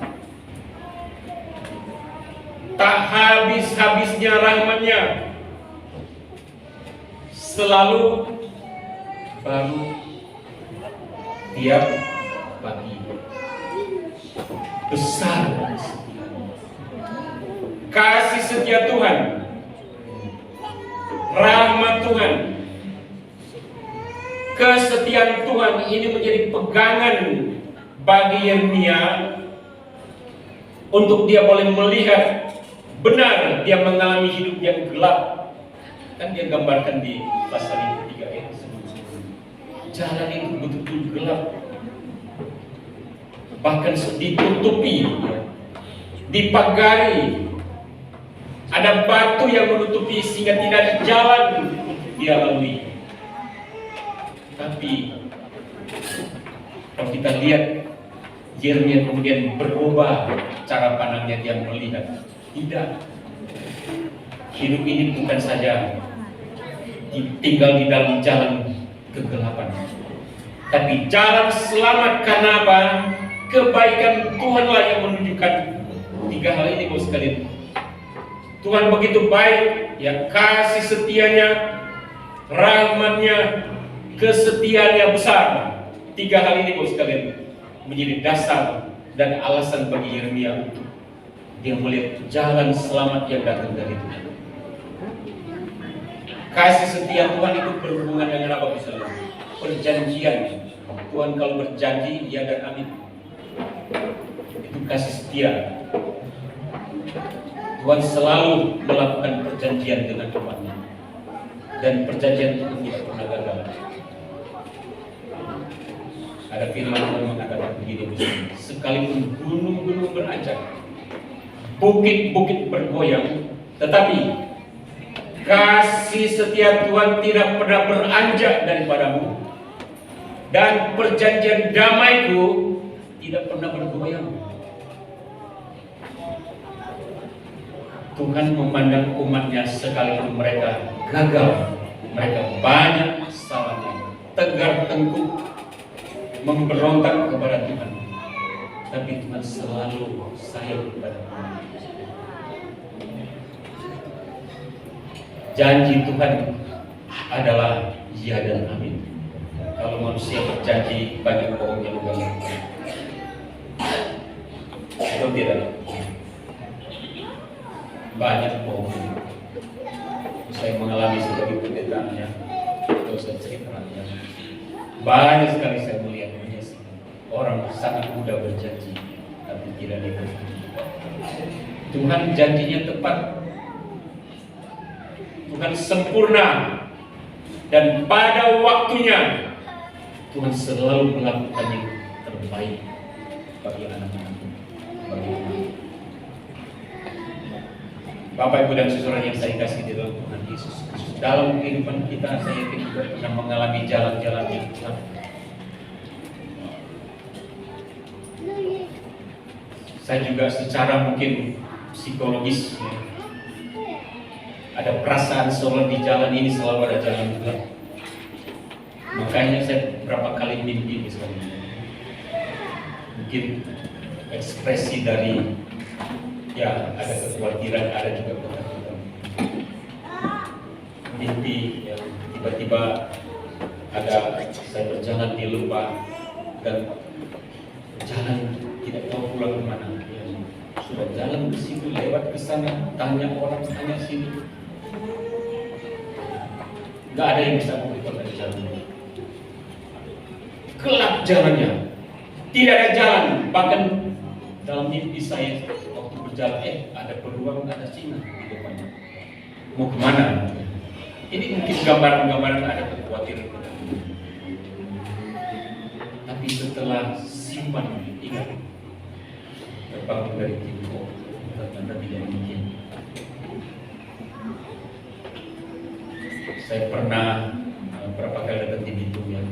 Tak habis-habisnya rahmat-Nya, selalu baru tiap pagi. Besar kasih setia Tuhan, rahmat Tuhan, kesetiaan Tuhan ini menjadi pegangan bagi Yeremia untuk dia boleh melihat benar dia mengalami hidup yang gelap. Kan dia gambarkan di pasal yang ketiga ayat sebelum-sebelum. Jalan itu betul-betul gelap, bahkan ditutupi, dipagari, ada batu yang menutupi sehingga tidak ada jalan untuk dia lalui. Tapi kalau kita lihat, Yeremia kemudian berubah cara pandangnya, dia melihat tidak, hidup ini bukan saja tinggal di dalam jalan kegelapan, tapi jalan selamat. Karena apa? Kebaikan Tuhanlah yang menunjukkan 3 hal ini, Bapak sekalian. Tuhan begitu baik, ya, kasih setianya, rahmat-Nya, kesetiaannya besar. 3 hal ini, Bapak sekalian, menjadi dasar dan alasan bagi Yeremia untuk dia melihat jalan selamat yang datang dari Tuhan. Kasih setia Tuhan itu berhubungan dengan apa, misalnya? Perjanjian. Tuhan kalau berjanji, ya dan amin. Itu kasih setia. Tuhan selalu melakukan perjanjian dengan umatnya, dan perjanjian itu tidak pernah gagal. Ada firman Tuhan mengatakan begini, sekalipun gunung-gunung beranjak, bukit-bukit bergoyang, tetapi kasih setia Tuhan tidak pernah beranjak daripadamu, dan perjanjian damaiku tidak pernah bergoyang. Tuhan memandang umatnya sekalipun mereka gagal, mereka banyak salahnya, tegar tengkuk, memberontak kepada Tuhan, tapi Tuhan selalu sayang kepada umatnya. Janji Tuhan adalah ya dan amin. Kalau manusia berjanji, banyak bohongnya juga. Atau tidak? Banyak bohong. Saya mengalami sebagai pendetanya, atau saya ceritakan. Banyak sekali saya melihat menyaksikan orang sangat mudah berjanji, tapi tidak dipenuhi. Tuhan janjinya tepat, Tuhan sempurna, dan pada waktunya Tuhan selalu melakukan yang terbaik bagi anak-anaknya, bagi umat. Bapak, Ibu, dan saudara yang saya kasih di dalam Tuhan Yesus Kristus, dalam kehidupan kita saya yakin juga pernah mengalami jalan-jalan yang gelap. Saya juga secara mungkin psikologis, ya, ada perasaan seolah di jalan ini selalu ada jalan gelap. Makanya saya beberapa kali mimpi misalnya, mungkin ekspresi dari ya ada kekhawatiran, ada juga ketakutan. Mimpi yang tiba-tiba ada saya berjalan di lembah dan jalan tidak tahu pulang kemana. Ya, sudah jalan ke situ, lewat ke sana, tanya orang, tanya sini, nggak ada yang bisa memberikan dari jalan ini. Gelap jalannya, tidak ada jalan. Bahkan dalam mimpi saya waktu berjalan, ada beruang, ada singa di depannya. Mau kemana? Ini mungkin gambaran-gambaran ada kekhawatiran. Tapi setelah simpan ingat, terbangun dari tidur, ternyata tidak demikian. Saya pernah berapa kali datang di Bitung ya,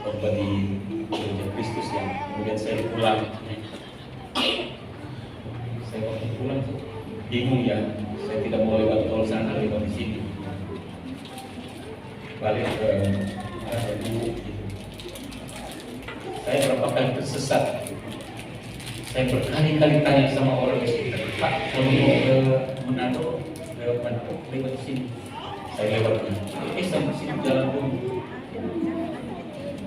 khotbah di Gereja Kristus ya. Kemudian saya pulang. Saya waktu pulang bingung ya, saya tidak mau lewat tol sana, lewat di sini. Balik ke arah dulu gitu. Saya berapa kali tersesat. Saya berkali-kali tanya sama orang di sekitar, Pak, kalau mau ke Manado, lewat Manado, lewat sini. Saya lewat sampai sini jalan dulu.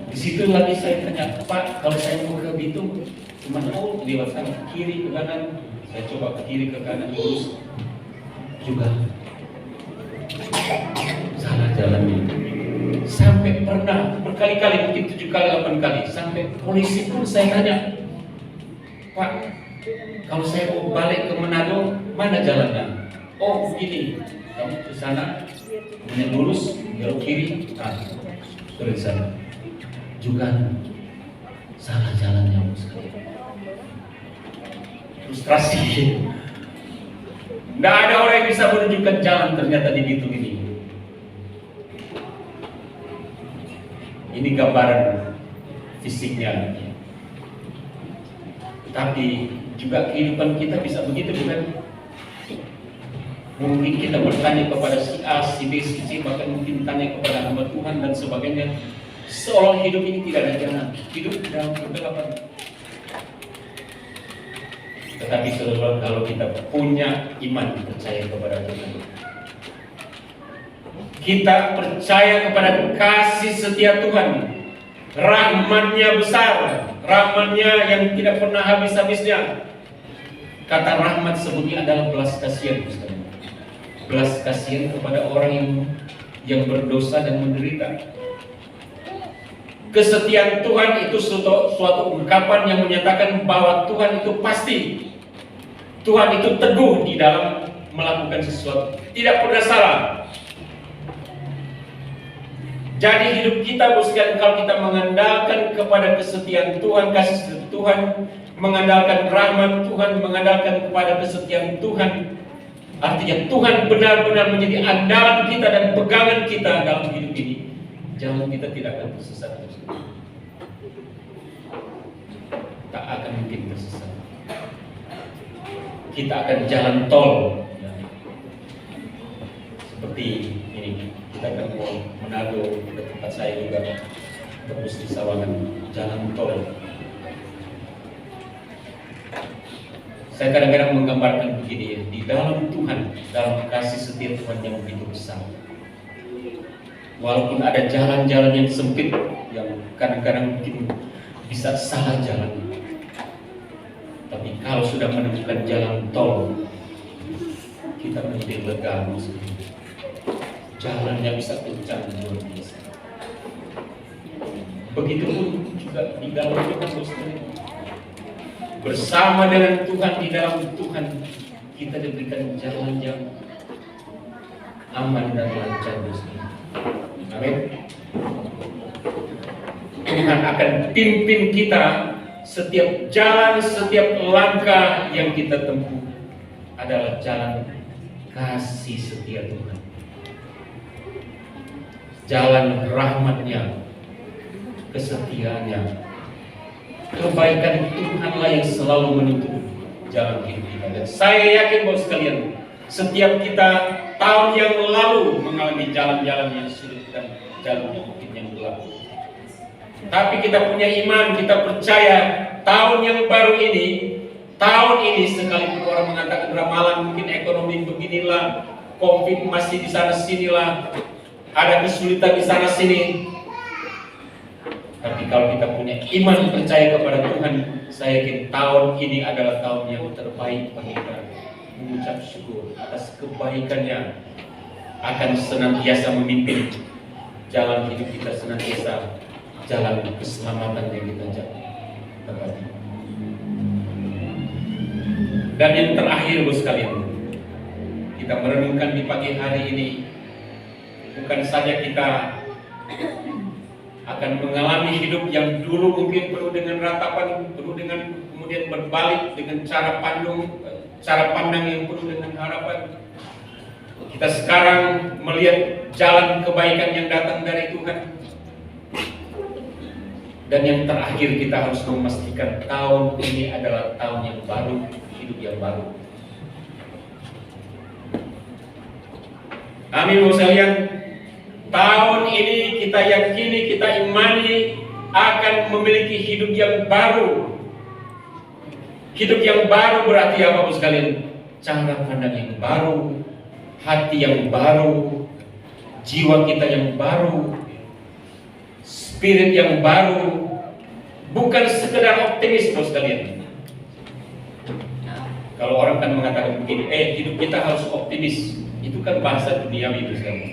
Di situ lagi saya tanya, Pak, kalau saya mau ke Bitung, cuma lewat sana, kiri ke kanan. Saya coba ke kiri ke kanan lurus, juga salah jalannya. Sampai pernah berkali-kali, mungkin 7 kali, 8 kali, sampai polisi pun saya tanya, Pak, kalau saya mau balik ke Manado, mana jalannya? Oh begini, kamu ke sana, kemudian lurus, belok kiri, ke sana. Juga salah jalannya, frustrasi. Tidak ada orang yang bisa menunjukkan jalan ternyata di Bitung ini. Ini gambaran fisiknya. Tapi juga kehidupan kita bisa begitu, bukan? Mungkin kita bertanya kepada si A, si B, si C, bahkan mungkin tanya kepada hamba Tuhan dan sebagainya. Seolah hidup ini tidak ada jalan, hidup dalam kegelapan. Tetapi saudara, kalau kita punya iman percaya kepada Tuhan, kita percaya kepada kasih setia Tuhan, rahmat-Nya besar, rahmat-Nya yang tidak pernah habis-habisnya. Kata rahmat sebutnya adalah belas kasihan, belas kasihan kepada orang yang berdosa dan menderita. Kesetiaan Tuhan itu suatu ungkapan yang menyatakan bahwa Tuhan itu pasti, Tuhan itu teguh di dalam melakukan sesuatu, tidak pernah salah. Jadi hidup kita bukan kalau kita mengandalkan kepada kesetiaan Tuhan, kasih Tuhan, mengandalkan rahmat Tuhan, mengandalkan kepada kesetiaan Tuhan, artinya Tuhan benar-benar menjadi andalan kita dan pegangan kita dalam hidup ini. Jalan kita tidak akan tersesat. Tak akan mungkin tersesat. Kita akan jalan tol ya. Seperti ini, kita akan mau Manado, ke tempat saya juga, terus di Sawangan, jalan tol. Saya kadang-kadang menggambarkan begini ya, di dalam Tuhan, dalam kasih setia Tuhan yang begitu besar. Walaupun ada jalan-jalan yang sempit, yang kadang-kadang mungkin bisa salah jalan, tapi kalau sudah menemukan jalan tol, kita menjadi lega. Jalannya bisa kencang luar biasa. Begitupun juga di dalam Tuhan, bersama dengan Tuhan, di dalam Tuhan kita diberikan jalan yang aman dan lancar. Amin. Tuhan akan pimpin kita setiap jalan, setiap langkah yang kita tempuh adalah jalan kasih setia Tuhan. Jalan rahmat-Nya, kesetiaannya, kebaikan Tuhanlah yang selalu menuntut jalan hidup kita. Dan saya yakin bahwa sekalian, setiap kita tahun yang lalu mengalami jalan-jalan yang sulit dan jalan mungkin yang gelap. Tapi kita punya iman, kita percaya tahun yang baru ini, sekalipun orang mengatakan ramalan mungkin ekonomi beginilah, COVID masih di sana sinilah, ada kesulitan di sana sini. Tapi kalau kita punya iman percaya kepada Tuhan, saya yakin tahun ini adalah tahun yang terbaik bagi kita. Mengucap syukur atas kebaikannya, akan senantiasa memimpin jalan hidup kita, senantiasa jalan keselamatan yang kita dapati. Dan yang terakhir bos sekalian, kita merenungkan di pagi hari ini, bukan saja kita akan mengalami hidup yang dulu mungkin penuh dengan ratapan, penuh dengan kemudian berbalik dengan cara pandang yang penuh dengan harapan. Kita sekarang melihat jalan kebaikan yang datang dari Tuhan. Dan yang terakhir, kita harus memastikan tahun ini adalah tahun yang baru, hidup yang baru. Amin, Bapak sekalian. Tahun ini kita yakini, kita imani akan memiliki hidup yang baru. Hidup yang baru berarti apa, Bapak sekalian? Cara pandang yang baru, hati yang baru, jiwa kita yang baru, spirit yang baru. Bukan sekedar optimis, Bapak sekalian. Kalau orang kan mengatakan begini, hidup kita harus optimis. Itu kan bahasa duniawi, Bapak sekalian.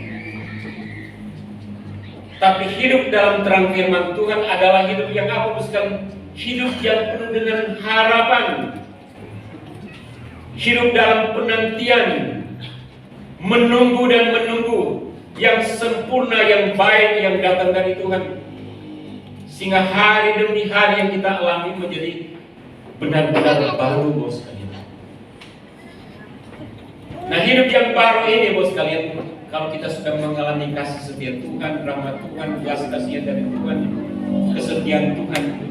Tapi hidup dalam terang firman Tuhan adalah hidup yang apa, Bapak sekalian? Hidup yang penuh dengan harapan. Hidup dalam penantian, menunggu dan menunggu yang sempurna, yang baik, yang datang dari Tuhan. Sehingga hari demi hari yang kita alami menjadi benar-benar baru, Bos sekalian. Nah, hidup yang baru ini, Bos sekalian, kalau kita sudah mengalami kasih setia Tuhan, rahmat Tuhan, belas kasihan dari Tuhan, kesetiaan Tuhan,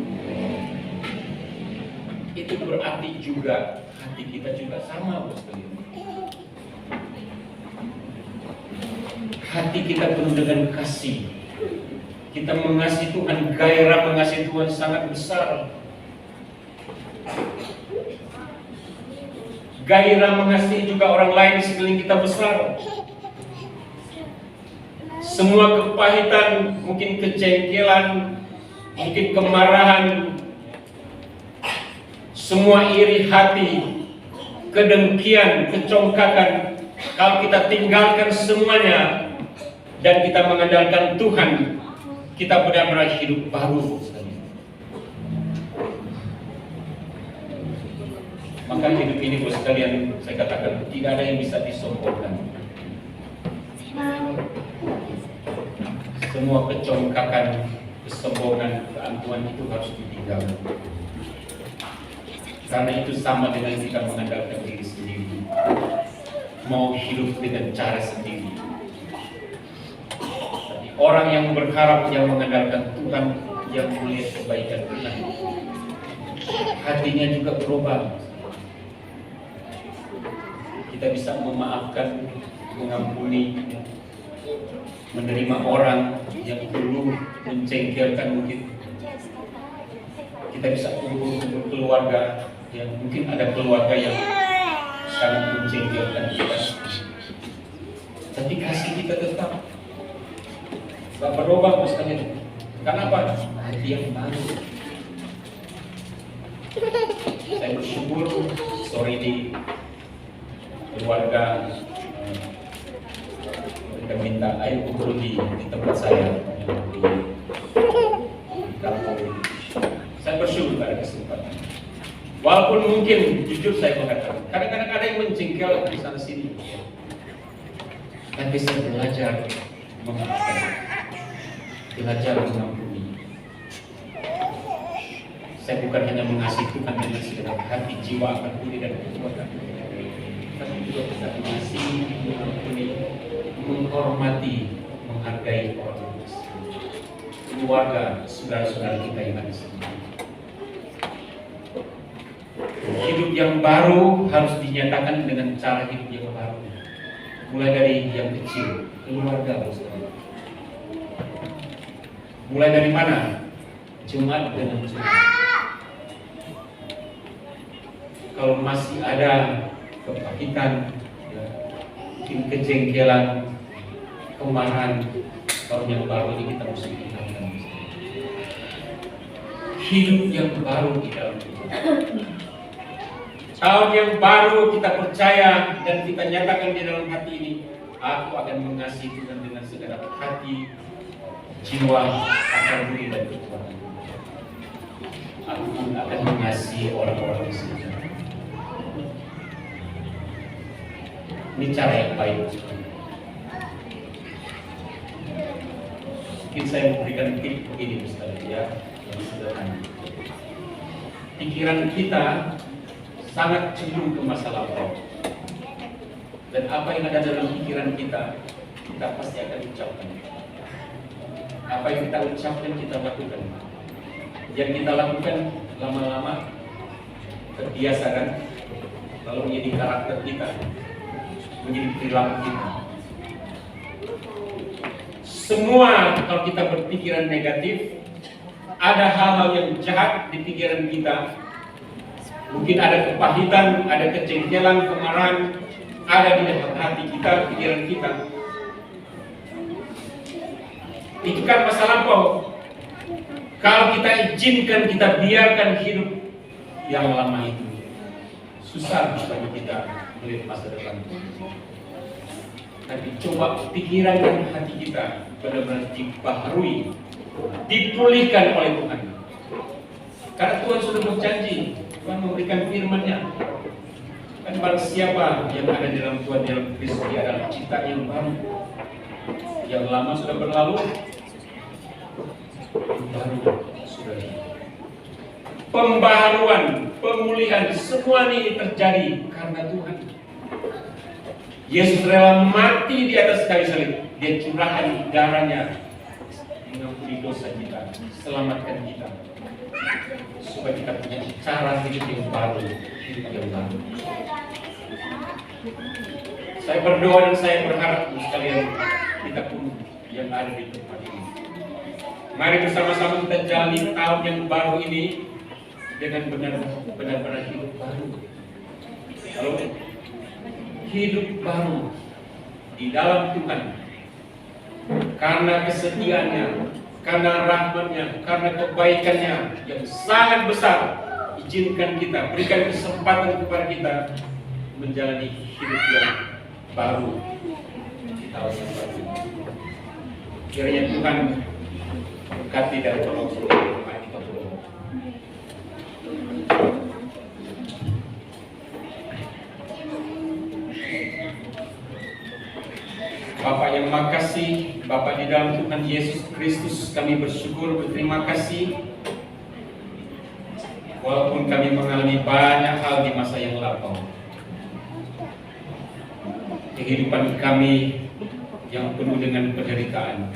itu berarti juga hati kita juga sama, Bos sekalian. Hati kita penuh dengan kasih. Kita mengasihi Tuhan, gairah mengasihi Tuhan sangat besar. Gairah mengasihi juga orang lain di sekeliling kita besar. Semua kepahitan, mungkin kejengkelan, mungkin kemarahan, semua iri hati, kedengkian, kecongkakan, kalau kita tinggalkan semuanya dan kita mengandalkan Tuhan, kita benar-benar hidup baru. Maka hidup ini, Bos sekalian, saya katakan tidak ada yang bisa disombongkan. Semua kecongkakan, kesombongan, keangkuhan itu harus ditinggalkan. Karena itu sama dengan kita mengandalkan diri sendiri, mau hidup dengan cara sendiri. Tapi orang yang berharap, yang mengandalkan Tuhan, yang melihat kebaikan Tuhan, hatinya juga berubah. Kita bisa memaafkan, mengampuni, menerima orang yang dulu mencengkelkan mungkin. Kita bisa kumpul keluarga, yang mungkin ada keluarga yang sangat mencengkelkan kita, tapi kasih kita tetap gak berubah, Bos sekalian. Kenapa? Hati yang baru. Saya bersyukur sore ini keluarga mereka minta ayo kumpul di tempat saya di kampung. Saya bersyukur ada kesempatan. Walaupun mungkin jujur saya mengatakan kadang-kadang ada yang mencengkel di sana sini, tapi saya belajar memaafkan, belajar mengampuni. Saya bukan hanya mengasihi Tuhan dengan segenap hati, jiwa, akal budi dan kekuatan, tapi juga bisa mengasihi, mengampuni, menghormati, menghargai orang keluarga, saudara-saudara kita yang ada di sini. Hidup yang baru harus dinyatakan dengan cara hidup yang baru. Mulai dari yang kecil, keluarga. Mulai dari mana? Jumat dengan Jumat. Kalau masih ada kepahitan, mungkin kejengkelan, kemarahan, tahun yang baru ini kita mesti tinggalkan. Hidup yang baru di dalam Tuhan. Tahun yang baru kita percaya dan kita nyatakan di dalam hati ini, aku akan mengasihi Tuhan dengan segenap hati, jiwa, akal budi dan kekuatan. Aku pun akan mengasihi orang-orang di sini. Ini cara yang baik. Mungkin saya memberikan tip begini, Ustaz, ya, yang sederhana. pikiran kita sangat cenderung ke masa lampau. Dan apa yang ada dalam pikiran kita, kita pasti akan ucapkan. Apa yang kita ucapkan, kita lakukan. Yang kita lakukan lama-lama terbiasa kan, lalu menjadi karakter kita, menjadi perilaku kita. Semua kalau kita berpikiran negatif, ada hal-hal yang jahat di pikiran kita. Mungkin ada kepahitan, ada kejengkelan, kemarahan, ada di dalam hati kita, pikiran kita. Itu kan masa lampau. Kalau kita izinkan, kita biarkan hidup yang lama itu, susah bagi kita melihat masa depan. Tapi coba pikiran dan hati kita benar-benar dibaharui, dipulihkan oleh Tuhan. Karena Tuhan sudah berjanji, Tuhan memberikan firman-Nya. Dan barang siapa yang ada di dalam Tuhan, dalam Kristus, dia adalah ciptaan yang baru. Yang lama sudah berlalu, baru sudah datang. Pembaharuan, pemulihan, semua ini terjadi karena Tuhan. Yesus rela mati di atas kayu salib. Dia curahkan darahnya mengampuni dosa kita, selamatkan kita, supaya kita punya cara hidup yang baru, hidup yang baru. Saya berdoa dan saya berharap sekalian kita pun yang ada di tempat ini, mari bersama-sama kita jalani tahun yang baru ini dengan benar-benar hidup baru. Halo, hidup baru di dalam Tuhan, karena kesetiaannya, karena rahmat-Nya, karena kebaikan-Nya yang sangat besar. Izinkan kita, berikan kesempatan kepada kita menjalani hidup yang baru di tahun yang baru. Kiranya Tuhan berkati dan tolong seluruh jemaat kita. Bapak yang makasih, Bapak di dalam Tuhan Yesus Kristus, kami bersyukur, berterima kasih. Walaupun kami mengalami banyak hal di masa yang lampau, kehidupan kami yang penuh dengan penderitaan,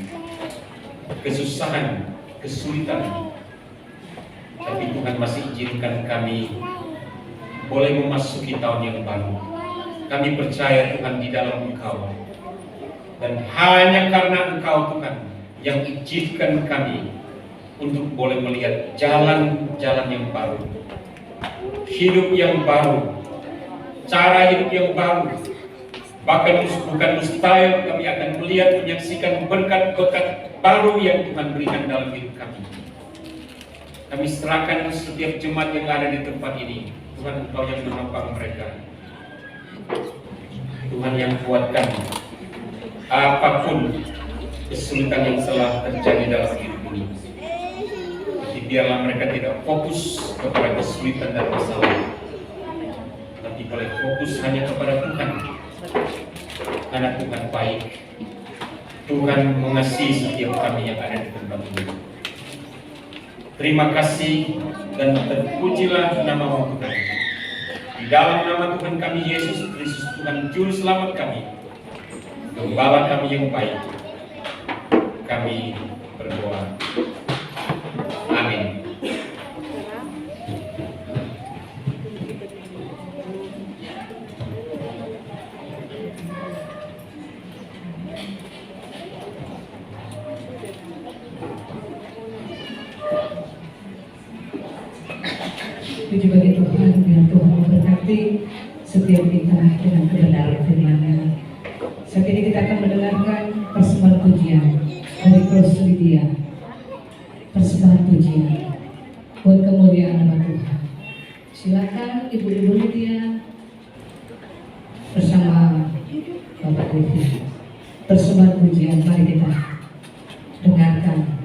kesusahan, kesulitan, tapi Tuhan masih izinkan kami boleh memasuki tahun yang baru. Kami percaya Tuhan di dalam Engkau, dan hanya karena Engkau Tuhan yang izinkan kami untuk boleh melihat jalan-jalan yang baru, hidup yang baru, cara hidup yang baru. Bahkan bukan mustahil kami akan melihat, menyaksikan berkat-berkat baru yang Tuhan berikan dalam hidup kami. Kami serahkan setiap jemaat yang ada di tempat ini. Tuhan, Engkau yang menopang mereka. Tuhan yang kuatkan apapun kesulitan yang telah terjadi dalam hidup ini. Jadi biarlah mereka tidak fokus kepada kesulitan dan masalah, tapi boleh fokus hanya kepada Tuhan. Karena Tuhan baik, Tuhan mengasihi setiap kami yang ada di tempat ini. Terima kasih dan terpujilah nama Tuhan. Di dalam nama Tuhan kami Yesus Kristus, Tuhan Juru Selamat kami, Gembala kami yang baik, kami berdoa. Amin. Puji bagi Tuhan, biar Tuhan memberkati setiap kita dengan kebenaran firman-Nya. Saat ini kita akan mendengarkan persembahan pujian dari Kros Lydia. Persembahan pujian buat kemuliaan nama Tuhan. Silakan Ibu-Ibu Lydia bersama Bapak Devi. Persembahan pujian, mari kita dengarkan.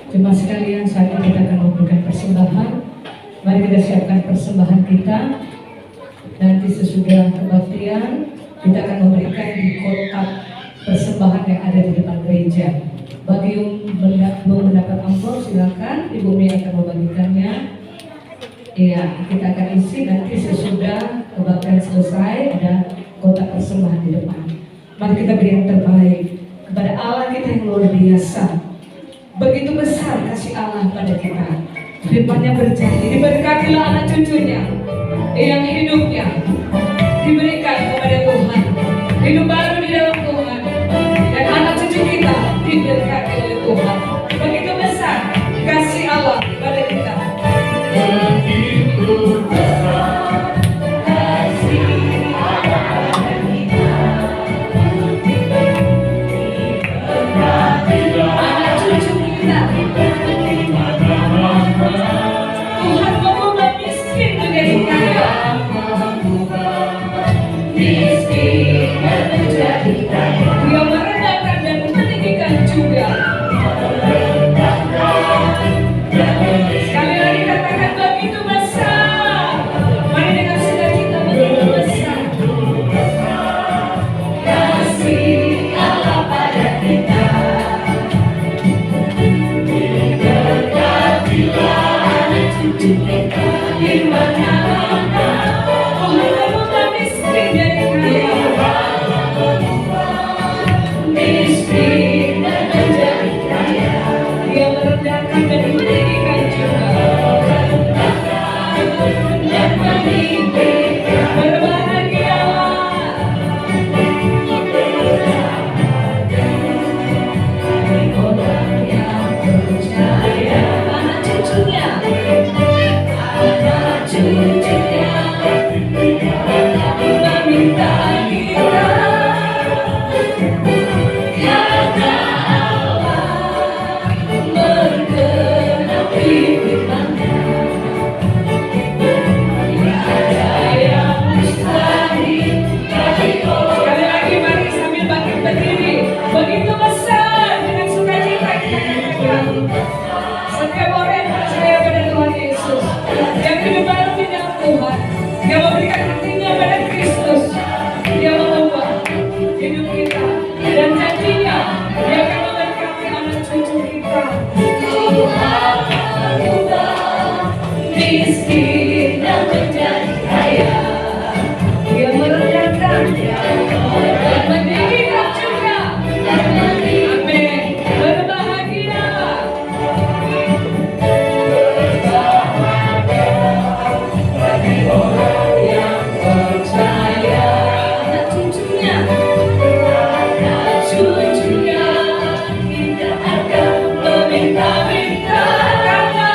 Jemaat sekalian, saat ini kita akan memberikan persembahan. Mari kita siapkan persembahan kita. Nanti sesudah kebaktian, kita akan memberikan di kotak persembahan yang ada di depan gereja. Bagi yang belum mendapat amplop, silakan Ibu Mia akan membagikannya. Iya, kita akan isi nanti sesudah kebaktian selesai, ada kotak persembahan di depan. Mari kita beri yang terbaik kepada Allah kita yang luar biasa. Begitu besar kasih Allah pada kita. Firman-Nya berjanji, diberkatilah anak cucunya yang hidupnya diberikan kepada Tuhan, hidup baru di dalam Tuhan, dan anak cucu kita diberkati oleh Tuhan. Begitu besar kasih Allah pada kita. Begitu besar kasih Allah pada kita. Diberkatilah Anak cucu kita, Tuhan mengubah miskin menjadi kaya. miskin dan menjadi kaya. Dia merendahkan dan meninggikan juga. Sekali lagi katakan begitu besar. Mari dengan sukacita begitu besar Kasih Allah pada kita. Diberkatilah anak cucu kita di mana-mana. Tuhan mengubah miskin jadi kaya. Miskin dan menjadi kaya. Dia merendahkan dan meninggikan juga. Dan meninggikan. Berbahagialah orang yang percaya. Anak cucunya, Anak cucunya meminta kita. kata Allah berkenapi firman-Nya. Percaya mustahil bagi orang. Sekali lagi mari sambil bangkit berdiri. Begitu besar dengan sukacita kita katakan. Setiap orang yang percaya pada Tuhan Yesus, yang hidup baru di dalam Tuhan, yang memberikan hatinya pada Kristus, Dia mengubah hidup kita dan janjinya Dia akan memberkati anak cucu kita. Tuhan mengubah miskin dan menjadi kaya. Dia merendahkan dan meninggikan juga. Amin. Berbahagialah Bagi orang yang percaya. anak cucunya. Anak cucunya tidak akan meminta-minta. Karena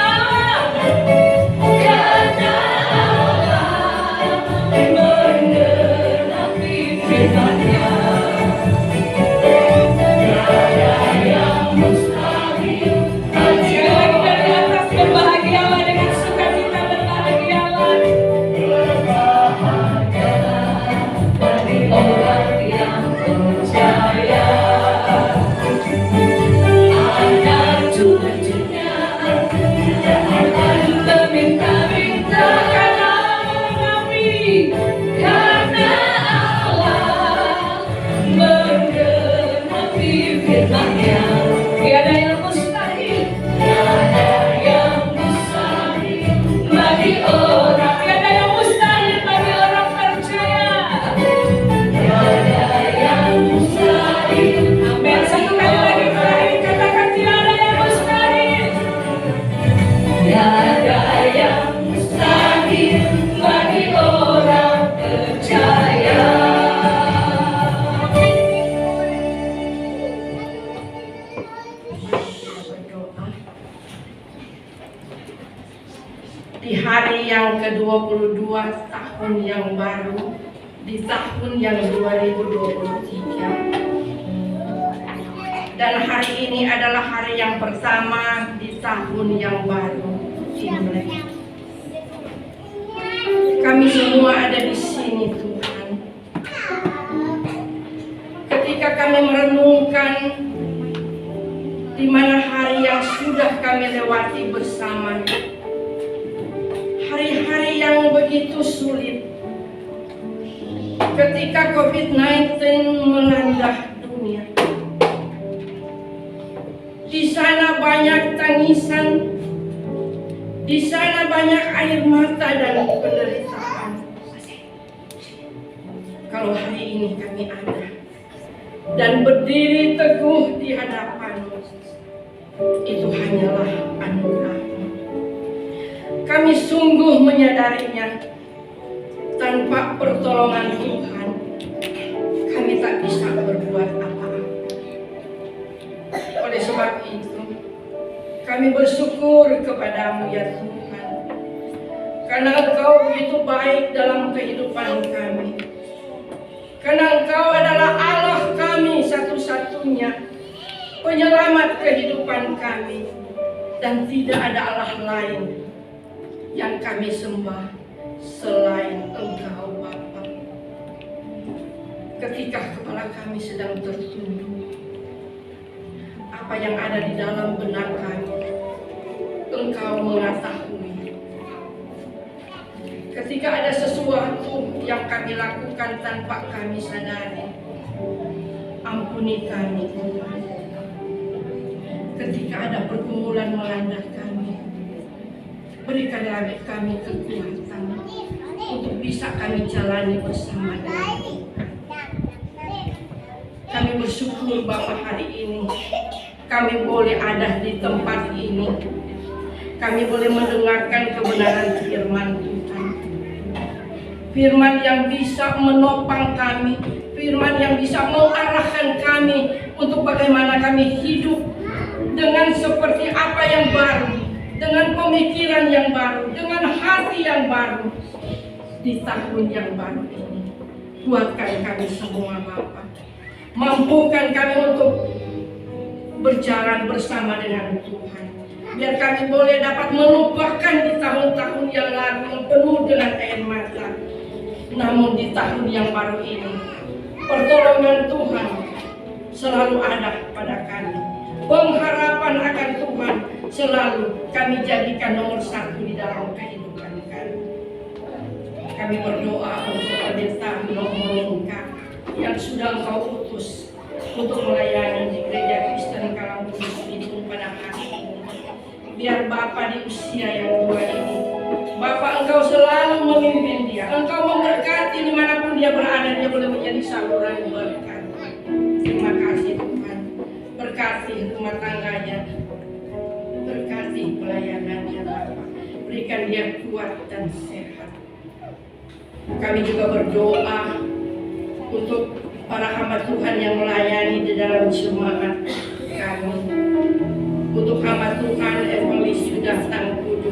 di hari yang ke-22 tahun yang baru, di tahun yang 2023. Dan hari ini adalah hari yang pertama di tahun yang baru, Imlek. Kami semua ada di sini, Tuhan. Ketika kami merenungkan di mana hari yang sudah kami lewati bersama, hari-hari yang begitu sulit, ketika COVID-19 melanda dunia. Di sana banyak tangisan, di sana banyak air mata dan penderitaan. Kalau hari ini kami ada dan berdiri teguh di hadapan-Mu, itu hanyalah anugerah-Mu. Kami sungguh menyadarinya, tanpa pertolongan Tuhan, kami tak bisa berbuat apa-apa. Oleh sebab itu, kami bersyukur kepadamu ya Tuhan, karena Engkau begitu baik dalam kehidupan kami. Karena Engkau adalah Allah kami satu-satunya, penyelamat kehidupan kami, dan tidak ada Allah lain yang kami sembah selain Engkau Bapa. Ketika kepala kami sedang tertunduk, apa yang ada di dalam benak kami, Engkau mengetahui. Ketika ada sesuatu yang kami lakukan tanpa kami sadari, ampuni kami Tuhan. Ketika ada pergumulan melanda kami, berikanlah kami kekuatan untuk bisa kami jalani bersama dengan Tuhan. Kami bersyukur Bapa hari ini kami boleh ada di tempat ini. Kami boleh mendengarkan kebenaran firman Tuhan. Firman yang bisa menopang kami, firman yang bisa mengarahkan kami untuk bagaimana kami hidup dengan seperti apa yang baru, dengan pemikiran yang baru, dengan hati yang baru di tahun yang baru ini. Kuatkan kami semua Bapa, mampukan kami untuk berjalan bersama dengan Tuhan, biar kami boleh dapat melupakan di tahun-tahun yang lalu yang penuh dengan air mata. Namun di tahun yang baru ini, pertolongan Tuhan selalu ada pada kami. Pengharapan akan Tuhan selalu kami jadikan nomor satu di dalam kehidupan kami. Kami berdoa untuk pendeta Monika yang sudah Engkau utus untuk melayani di Gereja Kristen Kalangkudus Bitung pada hari ini. Biar Bapa di usia yang tua ini, Bapa Engkau selalu memimpin dia, Engkau memberkati dimanapun dia berada, dia boleh menjadi saluran berkat. Terima kasih Tuhan, berkati rumah tangganya, berkati pelayanannya Bapa, berikan dia kuat dan sehat. Kami juga berdoa untuk para hamba Tuhan yang melayani di dalam jemaat kami, untuk hamba Tuhan Evangelis Yudas Tangkudu,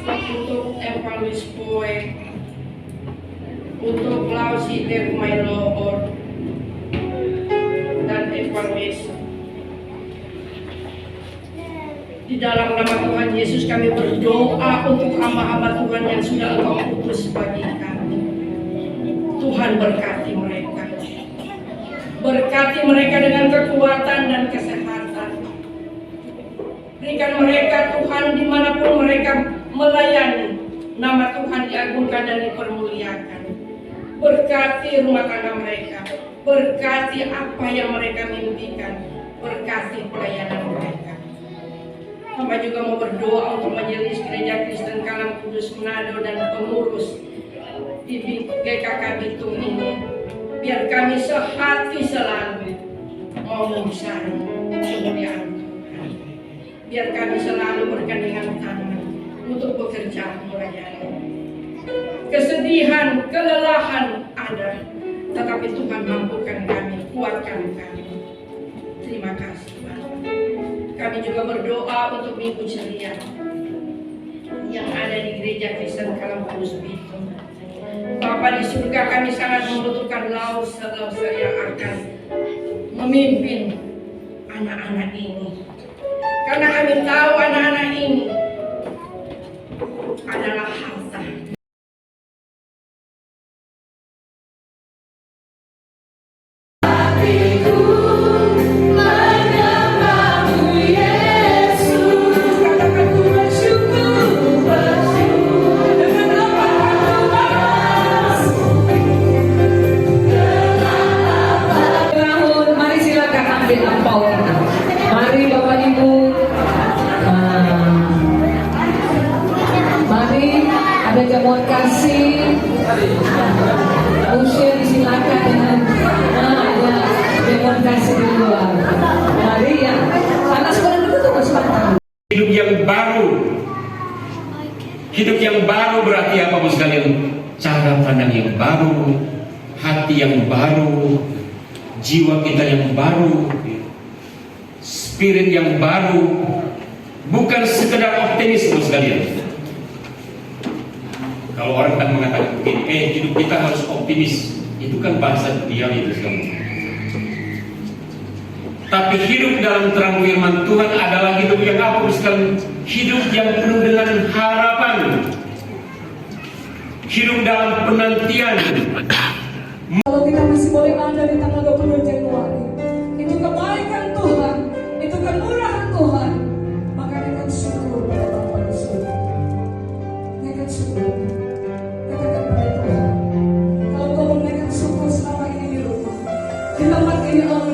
untuk Evangelis Boy, untuk Lausi Dev Mailohor, dan Evangelis. Di dalam nama Tuhan Yesus kami berdoa untuk hamba-hamba Tuhan yang sudah Engkau utus bagi kami. Tuhan berkati mereka. Berkati mereka dengan kekuatan dan kesehatan. Berikan mereka Tuhan dimanapun mereka melayani, nama Tuhan diagungkan dan dipermuliakan. Berkati rumah tangga mereka, berkati apa yang mereka mimpikan, berkati pelayanan mereka. Hamba juga mau berdoa untuk majelis Gereja Kristen Kalangkudus Manado dan pengurus di GKK Bitung ini, biar kami sehati selalu mau mencari kemuliaan Tuhan. Biar kami selalu bergandengan tangan untuk bekerja melayani. Kesedihan, kelelahan ada, tetapi Tuhan mampukan kami, kuatkan kami. Terima kasih Tuhan. Kami juga berdoa untuk Minggu Ceria yang ada di gereja Gereja Kristen Kalampus Bitung. Bapa di surga, kami sangat membutuhkan lausa-lausa yang akan memimpin anak-anak ini. Karena kami tahu anak-anak ini adalah harta. Mari silakan ambil angpau kita. Mari Bapak Ibu. Mari ada jamuan kasih. Usia disilakan dengan ada jamuan kasih di luar. Mari ya. Karena sekarang itu tuh kesempatan. Hidup yang baru. Hidup yang baru berarti apa, Bapak sekalian? Cara pandang yang baru, hati yang baru, jiwa kita yang baru, spirit yang baru, bukan sekedar optimis, Bapak sekalian. Kalau orang kan mengatakan begini, hidup kita harus optimis, itu kan bahasa dunia itu semua. Tapi hidup dalam terang firman Tuhan adalah hidup yang apa, Bapak sekalian? Hidup yang penuh dengan harapan, hidup dalam penantian. Kalau kita masih boleh ada di tanggal 22 Januari, itu kebaikan Tuhan, itu kemurahan Tuhan, maka kita syukur pada Bapa di surga. Kita syukur, katakan pada Tuhan. Kalau kau menaikkan syukur selama ini di rumah, di tempat ini Allah